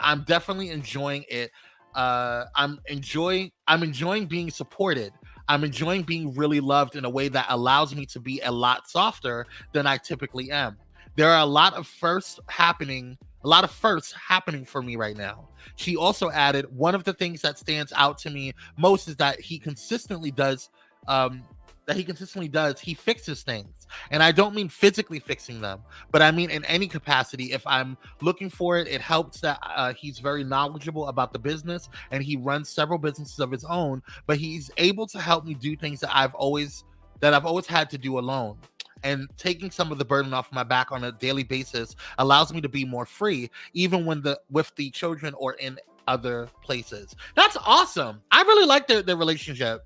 I'm definitely enjoying it. I'm enjoying being supported. I'm enjoying being really loved in a way that allows me to be a lot softer than I typically am. There are a lot of firsts happening for me right now. She also added, one of the things that stands out to me most is that he consistently does that he consistently does, he fixes things. And I don't mean physically fixing them, but I mean in any capacity. If I'm looking for it, it helps that he's very knowledgeable about the business, and he runs several businesses of his own, but he's able to help me do things that I've always had to do alone. And taking some of the burden off my back on a daily basis allows me to be more free, even when with the children or in other places. That's awesome. I really like their relationship.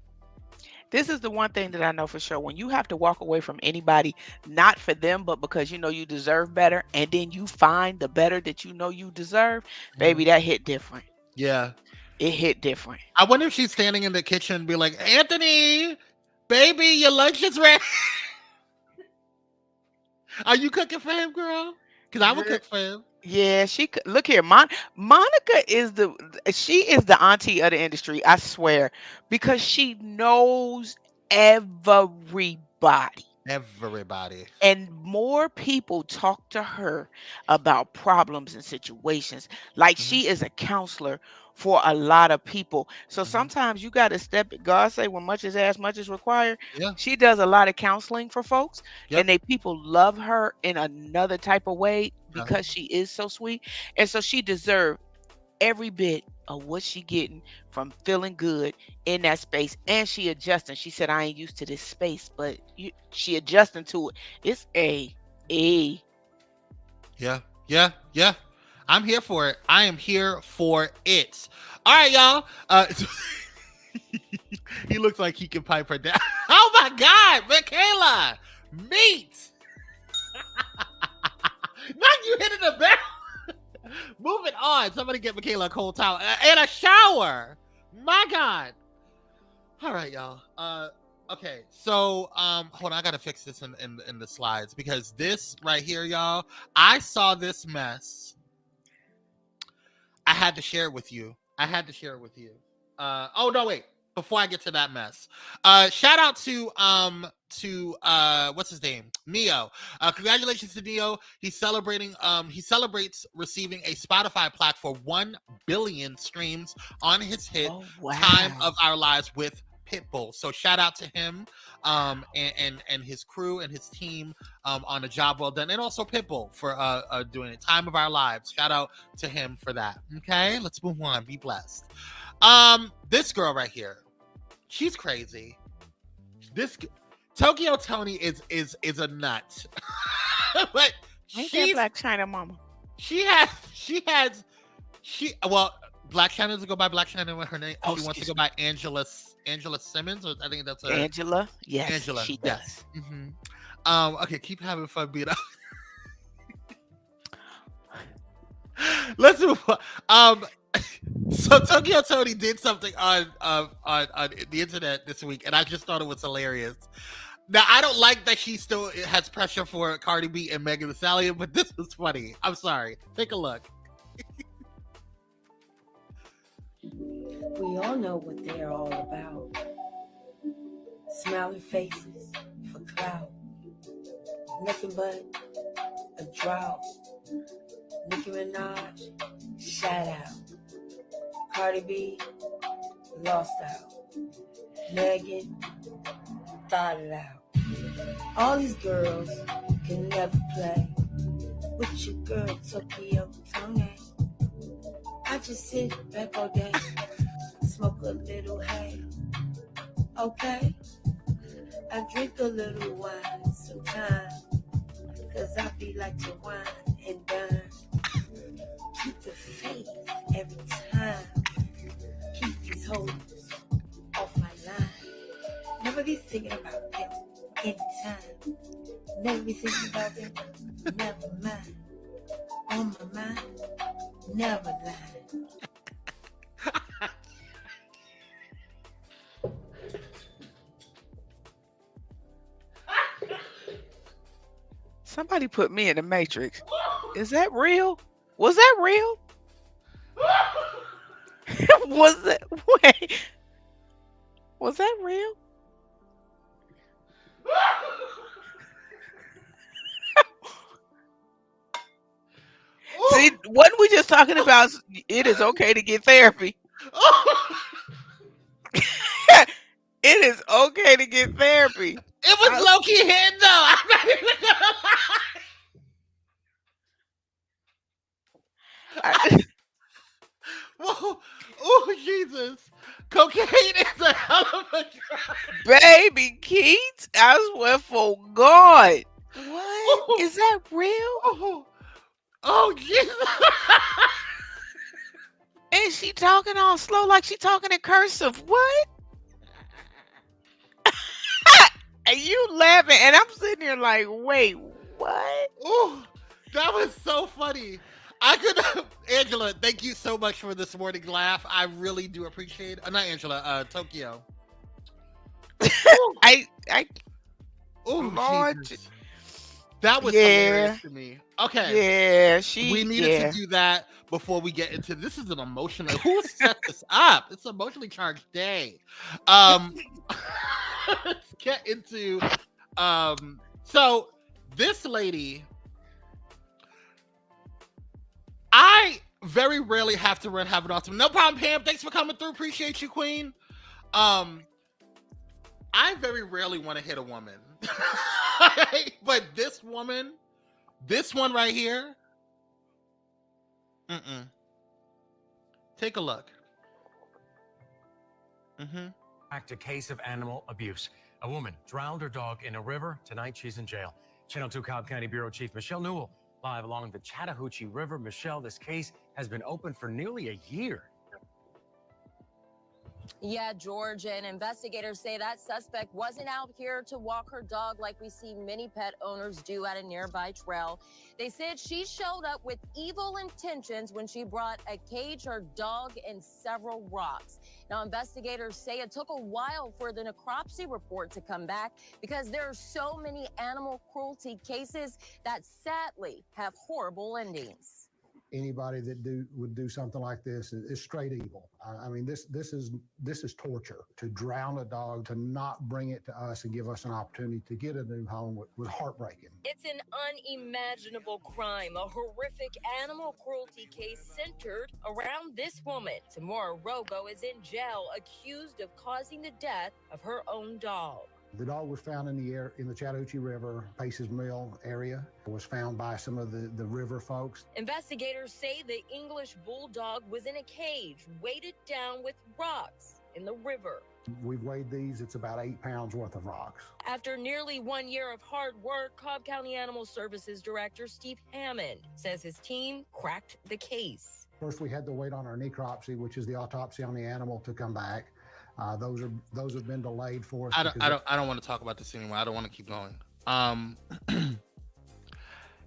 This is the one thing that I know for sure. When you have to walk away from anybody, not for them, but because you know you deserve better, and then you find the better that you know you deserve, baby, that hit different. Yeah. It hit different. I wonder if she's standing in the kitchen and be like, Anthony, baby, your lunch is ready. Are you cooking for him, girl? Because I would cook for him. Yeah, look here. Monica is the auntie of the industry, I swear, because she knows everybody. Everybody. And more people talk to her about problems and situations. Like she is a counselor for a lot of people. So sometimes you got to God say when much is asked, much is required. Yeah. She does a lot of counseling for folks, Yep. and people love her in another type of way because she is so sweet. And so she deserves every bit of what she getting from feeling good in that space. And she adjusting. She said, I ain't used to this space, but she adjusting to it. It's a. Yeah. I'm here for it. I am here for it. All right, y'all. He looks like he can pipe her down. Oh my God, Michaela, meat. Not you hitting the bell. Moving on. Somebody get Michaela a cold towel and a shower. My God. All right, y'all. Okay, so hold on, I gotta fix this in the slides, because this right here, y'all, I saw this mess. I had to share it with you. Oh no, wait. Before I get to that mess, shout out to what's his name, Neo. Congratulations to Neo. He celebrates receiving a Spotify plaque for 1 billion streams on his hit Time of Our Lives with Pitbull. So shout out to him and his crew and his team on a job well done, and also Pitbull for doing it. Time of Our Lives. Shout out to him for that. Okay, let's move on. Be blessed. This girl right here, she's crazy. This Tokyo Tony is a nut. But she's Black China mama. Well, Black China doesn't go by Black China with her name. She wants to go by Angela Simmons, or I think that's her. Angela. Yes, Angela. she Yes. does. Okay, keep having fun being up. Let's move on. So Tokyo Tony did something on the internet this week, and I just thought it was hilarious. Now, I don't like that she still has pressure for Cardi B and Megan Thee Stallion, but this was funny. I'm sorry. Take a look. We all know what they're all about. Smiling faces for clout. Nothing but a drought. Nicki Minaj, shout out. Cardi B, lost out. Megan, thought it out. All these girls can never play with your girl Tokyo Tony. I just sit back all day, smoke a little hay. Okay, I drink a little wine sometimes, cause I be like to wine and dine. Keep the faith every time. Keep these hoes off my line. Never be thinking about them anytime. Never be thinking about them, never mind. On my mind, never lie. Somebody put me in the Matrix. Is that real? Was that real? Was that real? See, what we just talking about? It is okay to get therapy. It It is okay to get therapy. It was low-key hit, though. I'm not even gonna lie. Whoa. Oh, Jesus. Cocaine is a hell of a drug. Baby Keith, I swear for God. What? Is that real? Oh, Jesus. And she talking all slow like she talking in cursive. What? And you laughing, and I'm sitting here like, wait, what? Ooh, that was so funny. I could, Angela. Thank you so much for this morning laugh. I really do appreciate it. Not Angela. Tokyo. Oh, Lord. Jesus. That was hilarious to me. Okay. Yeah, we needed to do that before we get into this. Is an emotional. Who set this up? It's an emotionally charged day. Let's get into. So this lady, I very rarely have to have an awesome. No problem, Pam. Thanks for coming through. Appreciate you, Queen. I very rarely want to hit a woman. But this woman, this one right here, take a look. A case of animal abuse. A woman drowned her dog in a river. Tonight, she's in jail. Channel 2 Cobb County Bureau Chief Michelle Newell live along the Chattahoochee River. Michelle, this case has been open for nearly a year. Yeah, George, and investigators say that suspect wasn't out here to walk her dog like we see many pet owners do at a nearby trail. They said she showed up with evil intentions when she brought a cage, her dog, and several rocks. Now, investigators say it took a while for the necropsy report to come back because there are so many animal cruelty cases that sadly have horrible endings. Anybody that would do something like this is straight evil. I mean, this is torture. To drown a dog, to not bring it to us and give us an opportunity to get a new home was heartbreaking. It's an unimaginable crime, a horrific animal cruelty case centered around this woman. Tamara Rogo is in jail, accused of causing the death of her own dog. The dog was found in the Chattahoochee River, Pace's Mill area. It was found by some of the river folks. Investigators say the English bulldog was in a cage, weighted down with rocks in the river. We've weighed these. It's about 8 pounds worth of rocks. After nearly 1 year of hard work, Cobb County Animal Services Director Steve Hammond says his team cracked the case. First, we had to wait on our necropsy, which is the autopsy on the animal, to come back. Those have been delayed for us. I don't want to talk about this anymore. I don't want to keep going.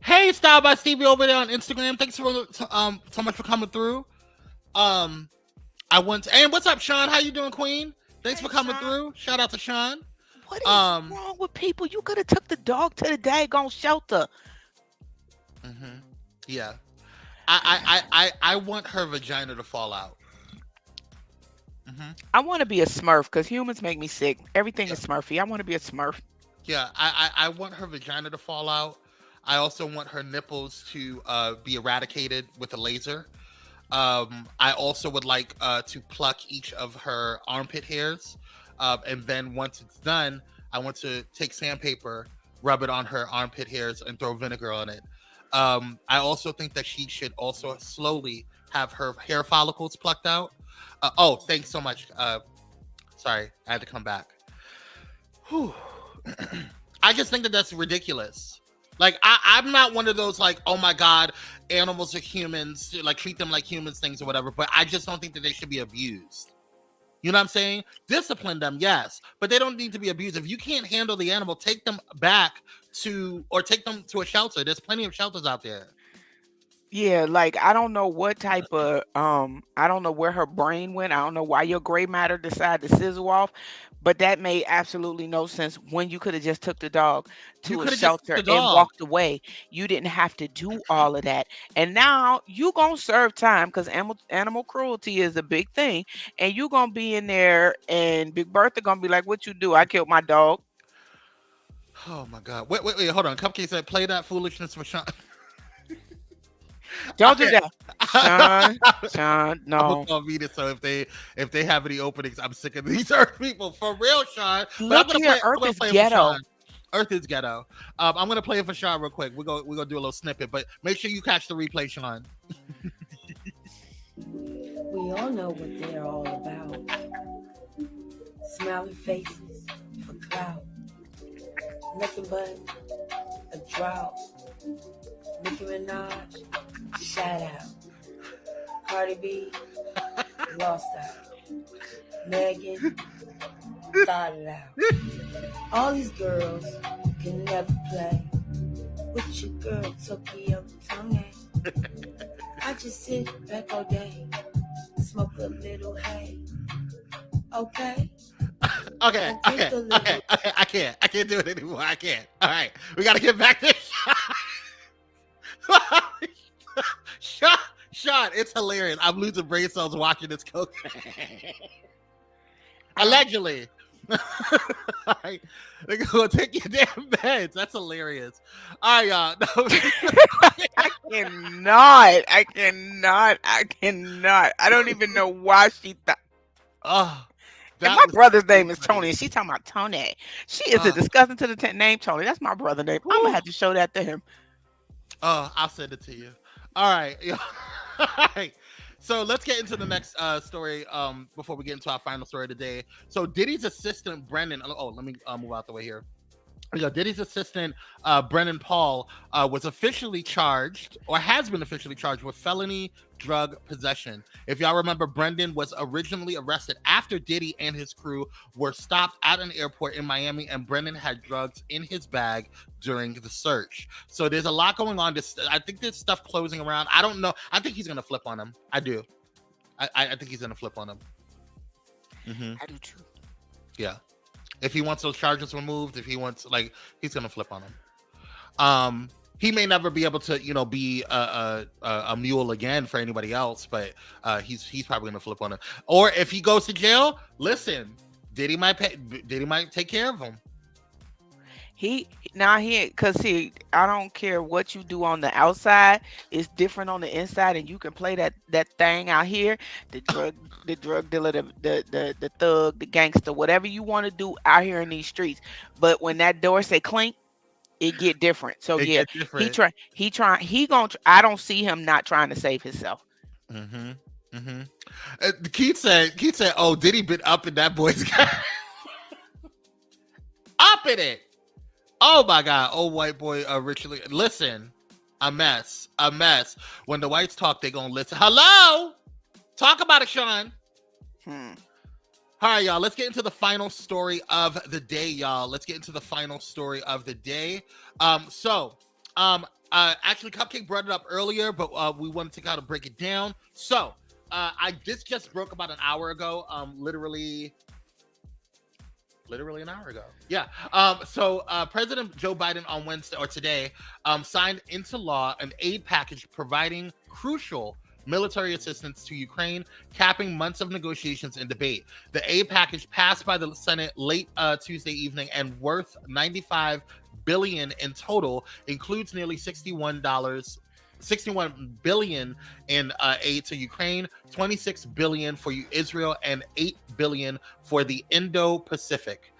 Hey, Style by Stevie over there on Instagram. Thanks for so much for coming through. And what's up, Sean? How you doing, Queen? Thanks for coming through. Shout out to Sean. What is wrong with people? You could have took the dog to the daggone shelter. Yeah. I want her vagina to fall out. I want to be a Smurf because humans make me sick. Everything is Smurfy. I want to be a Smurf. Yeah, I want her vagina to fall out. I also want her nipples to be eradicated with a laser. I also would like to pluck each of her armpit hairs. And then once it's done, I want to take sandpaper, rub it on her armpit hairs, and throw vinegar on it. I also think that she should also slowly have her hair follicles plucked out. Thanks so much. Sorry, I had to come back. Whew. I just think that that's ridiculous. Like, I'm not one of those, like, oh my God, animals are humans, like, treat them like humans things or whatever, but I just don't think that they should be abused. You know what I'm saying? Discipline them, yes, but they don't need to be abused. If you can't handle the animal, take them back take them to a shelter. There's plenty of shelters out there. Yeah, like I don't know what type of I don't know where her brain went. I don't know why your gray matter decided to sizzle off, but that made absolutely no sense when you could have just took the dog to a shelter and walked away. You didn't have to do all of that. And now you gonna serve time because animal cruelty is a big thing, and you gonna be in there and Big Bertha gonna be like, "What you do? I killed my dog." Oh my God. Wait, hold on. Cupcake said play that foolishness for Sean. Don't do that. Sean, I'm no. gonna beat it. So if they have any openings, I'm sick of these Earth people for real, Sean. But Look here, Earth is play it for ghetto. Sean. Earth is ghetto. I'm gonna play it for Sean real quick. We're gonna do a little snippet, but make sure you catch the replay, Sean. We all know what they're all about. Smiling faces for clout. Nothing but a drought. Nicki Minaj, shout out. Cardi B, lost out. Megan, thought it out. All these girls can never play with your girl, Tokyo Tongue. I just sit back all day, smoke a little hay. Okay. Okay. I can't do it anymore. I can't. All right, we gotta get back to Sean. It's hilarious. I'm losing brain cells watching this cocaine. Allegedly. All right. They're gonna take your damn meds. That's hilarious. All right, y'all. No. I cannot. I don't even know why she thought. Oh, and my brother's name is Tony, and she talking about Tony. She is a disgusting to the name Tony. That's my brother's name. I'm gonna have to show that to him. Oh, I'll send it to you. All right. All right. So let's get into the next story before we get into our final story today. So Diddy's assistant, Brendan. Oh, let me move out the way here. Diddy's assistant, Brendan Paul, was officially charged, or has been officially charged, with felony drug possession. If y'all remember, Brendan was originally arrested after Diddy and his crew were stopped at an airport in Miami, and Brendan had drugs in his bag during the search. So there's a lot going on. I think there's stuff closing around. I don't know. I think he's going to flip on him. I do. I think he's going to flip on him. Mm-hmm. I do too. Yeah. If he wants those charges removed, if he wants, he's gonna flip on him. He may never be able to, be a mule again for anybody else, but he's probably gonna flip on him. Or if he goes to jail, listen, Diddy might take care of him. Because I don't care what you do on the outside, it's different on the inside, and you can play that thing out here, the drug dealer, the thug, the gangster, whatever you want to do out here in these streets. But when that door say clink, it get different. So he I don't see him not trying to save himself. Mm-hmm. Mm-hmm. Keith said, oh, Diddy been up in that boy's guy. Up in it. Oh my God, old white boy, Richard. Listen, a mess. When the whites talk, they gonna listen. Hello, talk about it, Sean. All right, y'all. Let's get into the final story of the day, y'all. Actually, Cupcake brought it up earlier, but we wanted to kind of break it down. So, this just broke about an hour ago. Literally an hour ago. Yeah. So President Joe Biden on Wednesday or today signed into law an aid package providing crucial military assistance to Ukraine, capping months of negotiations and debate. The aid package passed by the Senate late Tuesday evening and worth $95 billion in total, includes nearly $61 billion in aid to Ukraine, $26 billion for Israel, and $8 billion for the Indo-Pacific,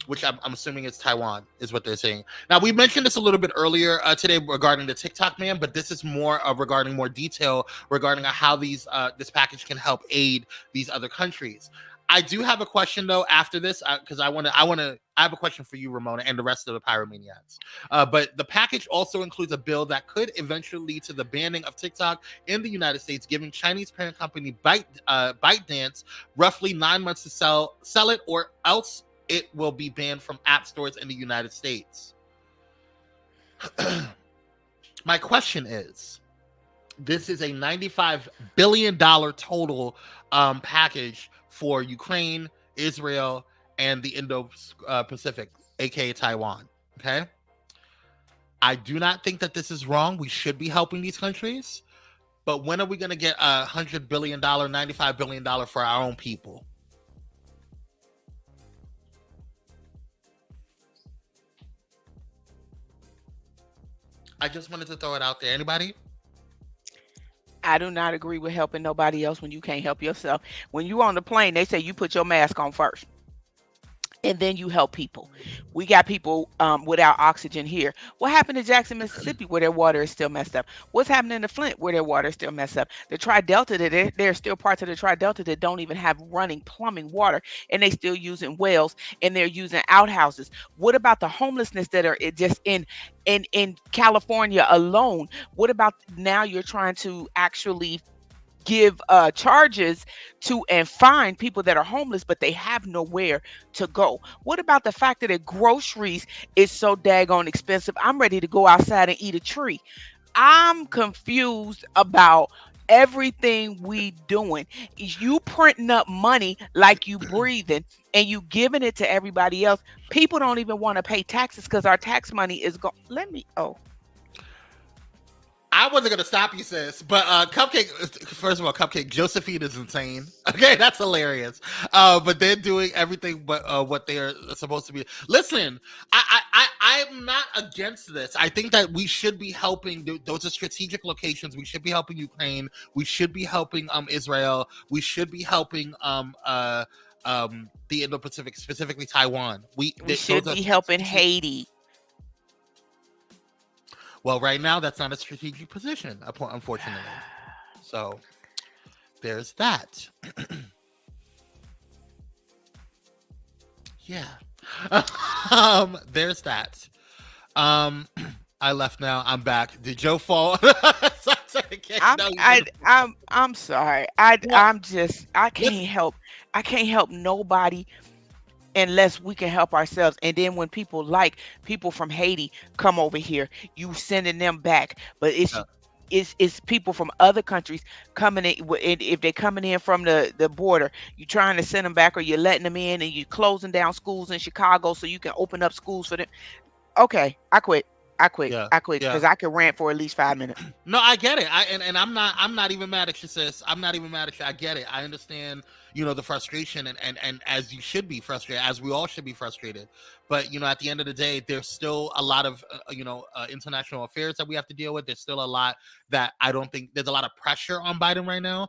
which I'm assuming is Taiwan, is what they're saying. Now, we mentioned this a little bit earlier today regarding the TikTok man, but this is more regarding more detail regarding how this package can help aid these other countries. I do have a question though after this, because I have a question for you, Ramona, and the rest of the Pyromaniacs. But the package also includes a bill that could eventually lead to the banning of TikTok in the United States, giving Chinese parent company ByteDance roughly 9 months to sell it, or else it will be banned from app stores in the United States. My question is, this is a $95 billion total package for Ukraine, Israel, and the Indo-Pacific, aka Taiwan. Okay? I do not think that this is wrong. We should be helping these countries. But when are we going to get $100 billion, $95 billion for our own people? I just wanted to throw it out there. Anybody? I do not agree with helping nobody else when you can't help yourself. When you on the plane, they say you put your mask on first and then you help people. We got people without oxygen here. What happened to Jackson, Mississippi, where their water is still messed up? What's happening to Flint, where their water is still messed up? The Tri-Delta, there are still parts of the Tri-Delta that don't even have running plumbing water, and they still using wells, and they're using outhouses. What about the homelessness that are just in California alone? What about now you're trying to actually give charges to and fine people that are homeless, but they have nowhere to go? What about the fact that groceries is so daggone expensive? I'm ready to go outside and eat a tree. I'm confused about everything we doing. You printing up money like you breathing and you giving it to everybody else. People don't even want to pay taxes because our tax money is gone. I wasn't gonna stop you, sis, but Cupcake. First of all, Cupcake Josephine is insane. Okay, that's hilarious. But they're doing everything but what they are supposed to be. Listen, I'm not against this. I think that we should be helping. Those are strategic locations. We should be helping Ukraine. We should be helping Israel. We should be helping the Indo-Pacific, specifically Taiwan. We should be helping Haiti. Well, right now, that's not a strategic position, unfortunately. So, there's that. Yeah. There's that. I left now. I'm back. Did Joe fall? I'm sorry. I can't help nobody unless we can help ourselves. And then when people from Haiti come over here, you sending them back. But it's people from other countries coming in. If they're coming in from the border, you trying to send them back, or you're letting them in, and you closing down schools in Chicago so you can open up schools for them. Okay, I quit. I quit because I could rant for at least 5 minutes. No, I get it. I'm not even mad at you, sis. I'm not even mad at you. I get it. I understand, the frustration and as you should be frustrated, as we all should be frustrated. But, at the end of the day, there's still a lot of, international affairs that we have to deal with. There's still a lot that I don't think there's a lot of pressure on Biden right now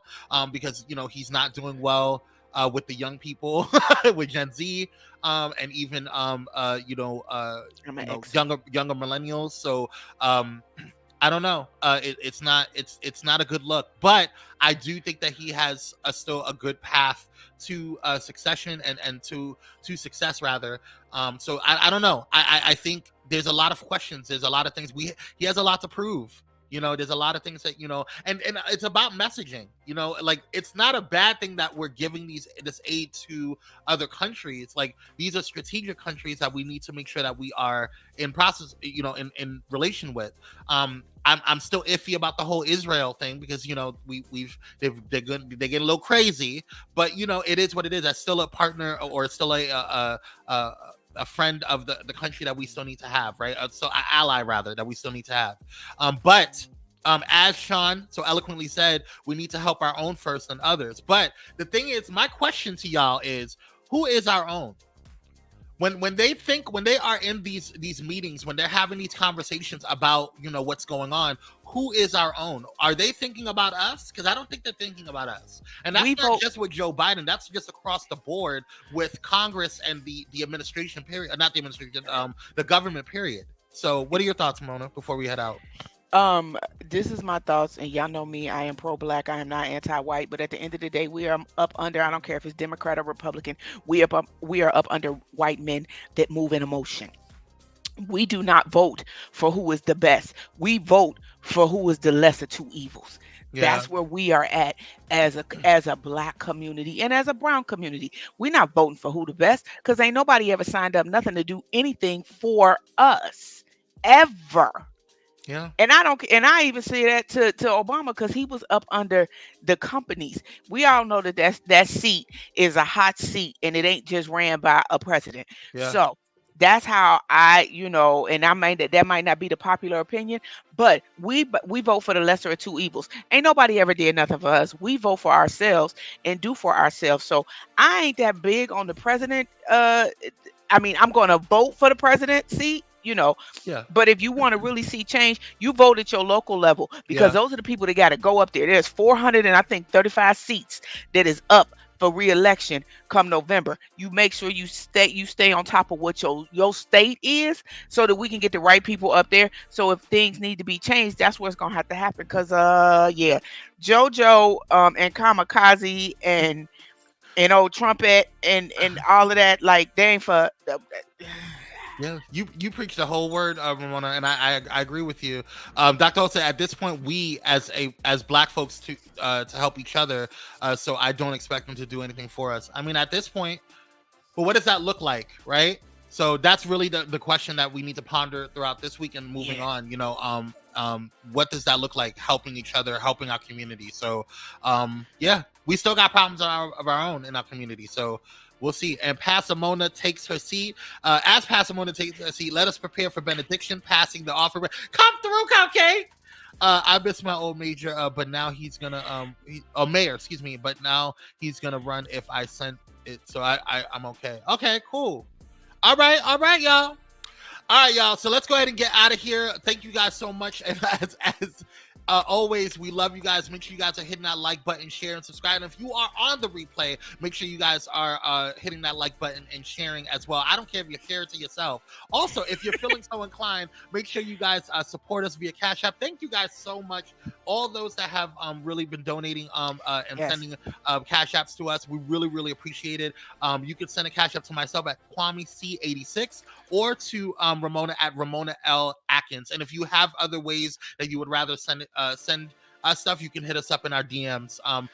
because, he's not doing well with the young people, with Gen Z, and even younger millennials. So I don't know. It's not a good look, but I do think that he has still a good path to succession and to success rather. So I don't know. I think there's a lot of questions. There's a lot of things he has a lot to prove. There's a lot of things that, and it's about messaging, like it's not a bad thing that we're giving this aid to other countries. Like these are strategic countries that we need to make sure that we are in process, in relation with. I'm still iffy about the whole Israel thing because, they're getting a little crazy, but it is what it is. That's still a partner or still a friend of the country that we still need to have, right? So an ally rather that we still need to have. But as Sean so eloquently said, we need to help our own first and others. But the thing is, my question to y'all is, who is our own? When they are in these meetings, when they're having these conversations about what's going on, who is our own? Are they thinking about us? Because I don't think they're thinking about us. And that's not just with Joe Biden. That's just across the board with Congress and the administration period. Not the administration, the government period. So what are your thoughts, Mona, before we head out? This is my thoughts, and y'all know me. I am pro-black. I am not anti-white. But at the end of the day, we are up under. I don't care if it's Democrat or Republican. We are up under white men that move in emotion. We do not vote for who is the best. We vote for who is the lesser two evils. Yeah. That's where we are at as a black community and as a brown community. We're not voting for who the best because ain't nobody ever signed up nothing to do anything for us ever. Yeah. And I even say that to Obama because he was up under the companies. We all know that seat is a hot seat and it ain't just ran by a president. Yeah. So that's how and I mean that might not be the popular opinion, but we vote for the lesser of two evils. Ain't nobody ever did nothing for us. We vote for ourselves and do for ourselves. So I ain't that big on the president. I'm going to vote for the president seat. you know. Yeah. But if you want to really see change, you vote at your local level, because Yeah. those are the people that got to go up there. There's 435 seats that is up for re-election come November. You make sure you stay on top of what your state is, so that we can get the right people up there. So if things need to be changed, that's what's gonna have to happen. Cause yeah, JoJo and Kamikaze and old Trumpet and all of that, like they ain't for. Yeah, you preach the whole word, Ramona, and I agree with you. Dr. Olsen, at this point, we as Black folks to help each other, so I don't expect them to do anything for us. I mean, at this point, but what does that look like, right? So that's really the question that we need to ponder throughout this week and moving on. You know, what does that look like? Helping each other, helping our community. So, yeah, we still got problems of our own in our community. So. We'll see. And Passamona takes her seat. As Passamona takes her seat, let us prepare for benediction, passing the offering. Come through, Cupcake. I miss my old major, but now he's gonna mayor, excuse me. But now he's gonna run if I send it. So I'm okay. Okay, cool. All right, y'all. All right, y'all. So let's go ahead and get out of here. Thank you guys so much. And as always, we love you guys. Make sure you guys are hitting that like button, share, and subscribe. And if you are on the replay, make sure you guys are hitting that like button and sharing as well. I don't care if you share it to yourself. Also, if you're feeling so inclined, make sure you guys support us via Cash App. Thank you guys so much. All those that have really been donating and sending Cash Apps to us, we really, really appreciate it. You can send a Cash App to myself at Kwame C86 or to Ramona at Ramona L. Atkins. And if you have other ways that you would rather send us stuff, you can hit us up in our DMs. I'm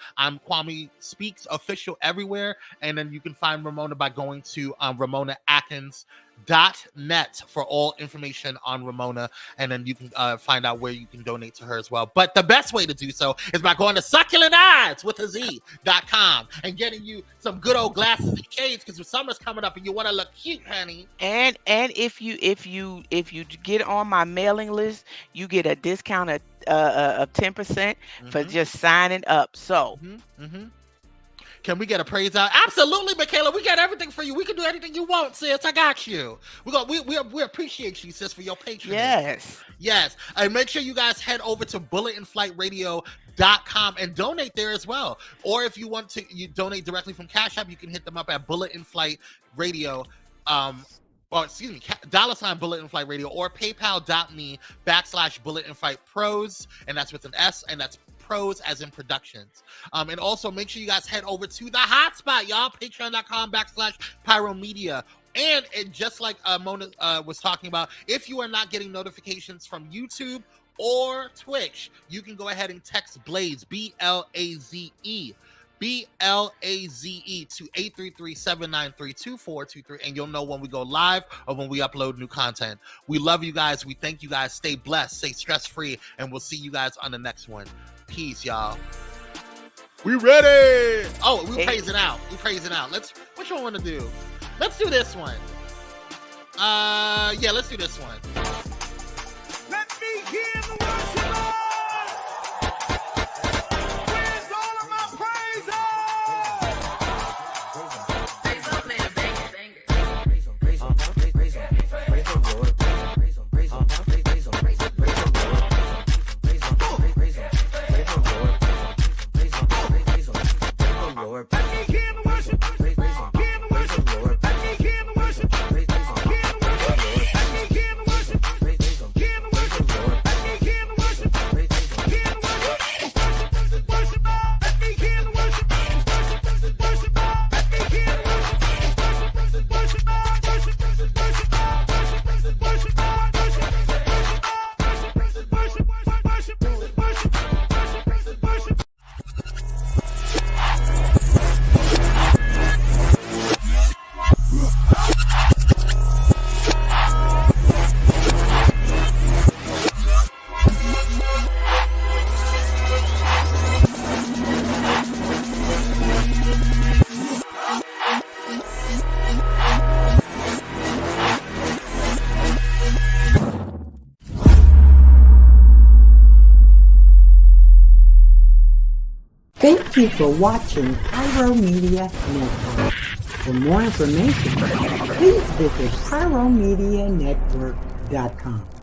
Kwame Speaks Official everywhere, and then you can find Ramona by going to RamonaAtkins.net for all information on Ramona, and then you can find out where you can donate to her as well. But the best way to do so is by going to succulenteyes.com and getting you some good old glasses and shades, because the summer's coming up and you want to look cute, honey. And if you get on my mailing list, you get a discount of 10% for just signing up. So can we get a praise out? Absolutely, Michaela. We got everything for you. We can do anything you want, sis. I got you. We appreciate you, sis, for your patronage. Yes. And make sure you guys head over to bulletinflightradio.com and donate there as well. Or if you want to donate directly from Cash App, you can hit them up at Bullet in Flight Radio. $ Bullet in Flight Radio, or paypal.me/Bullet in Flight Pros, and that's with an S, and that's Pros as in productions. And also make sure you guys head over to the hotspot, y'all, patreon.com/Pyro Media. And just like Mona was talking about, if you are not getting notifications from YouTube or Twitch, you can go ahead and text Blaze, BLAZE, BLAZE to 833-793-2423, and you'll know when we go live or when we upload new content. We love you guys. We thank you guys. Stay blessed, stay stress-free, and we'll see you guys on the next one. Peace, y'all. We ready. Oh, we praising out. Which one want to do? Let's do this one. Yeah, let's do this one. Let me hear the worship. Thank you for watching Pyro Media Network. For more information, please visit pyromedianetwork.com. PyroPowerHour.com.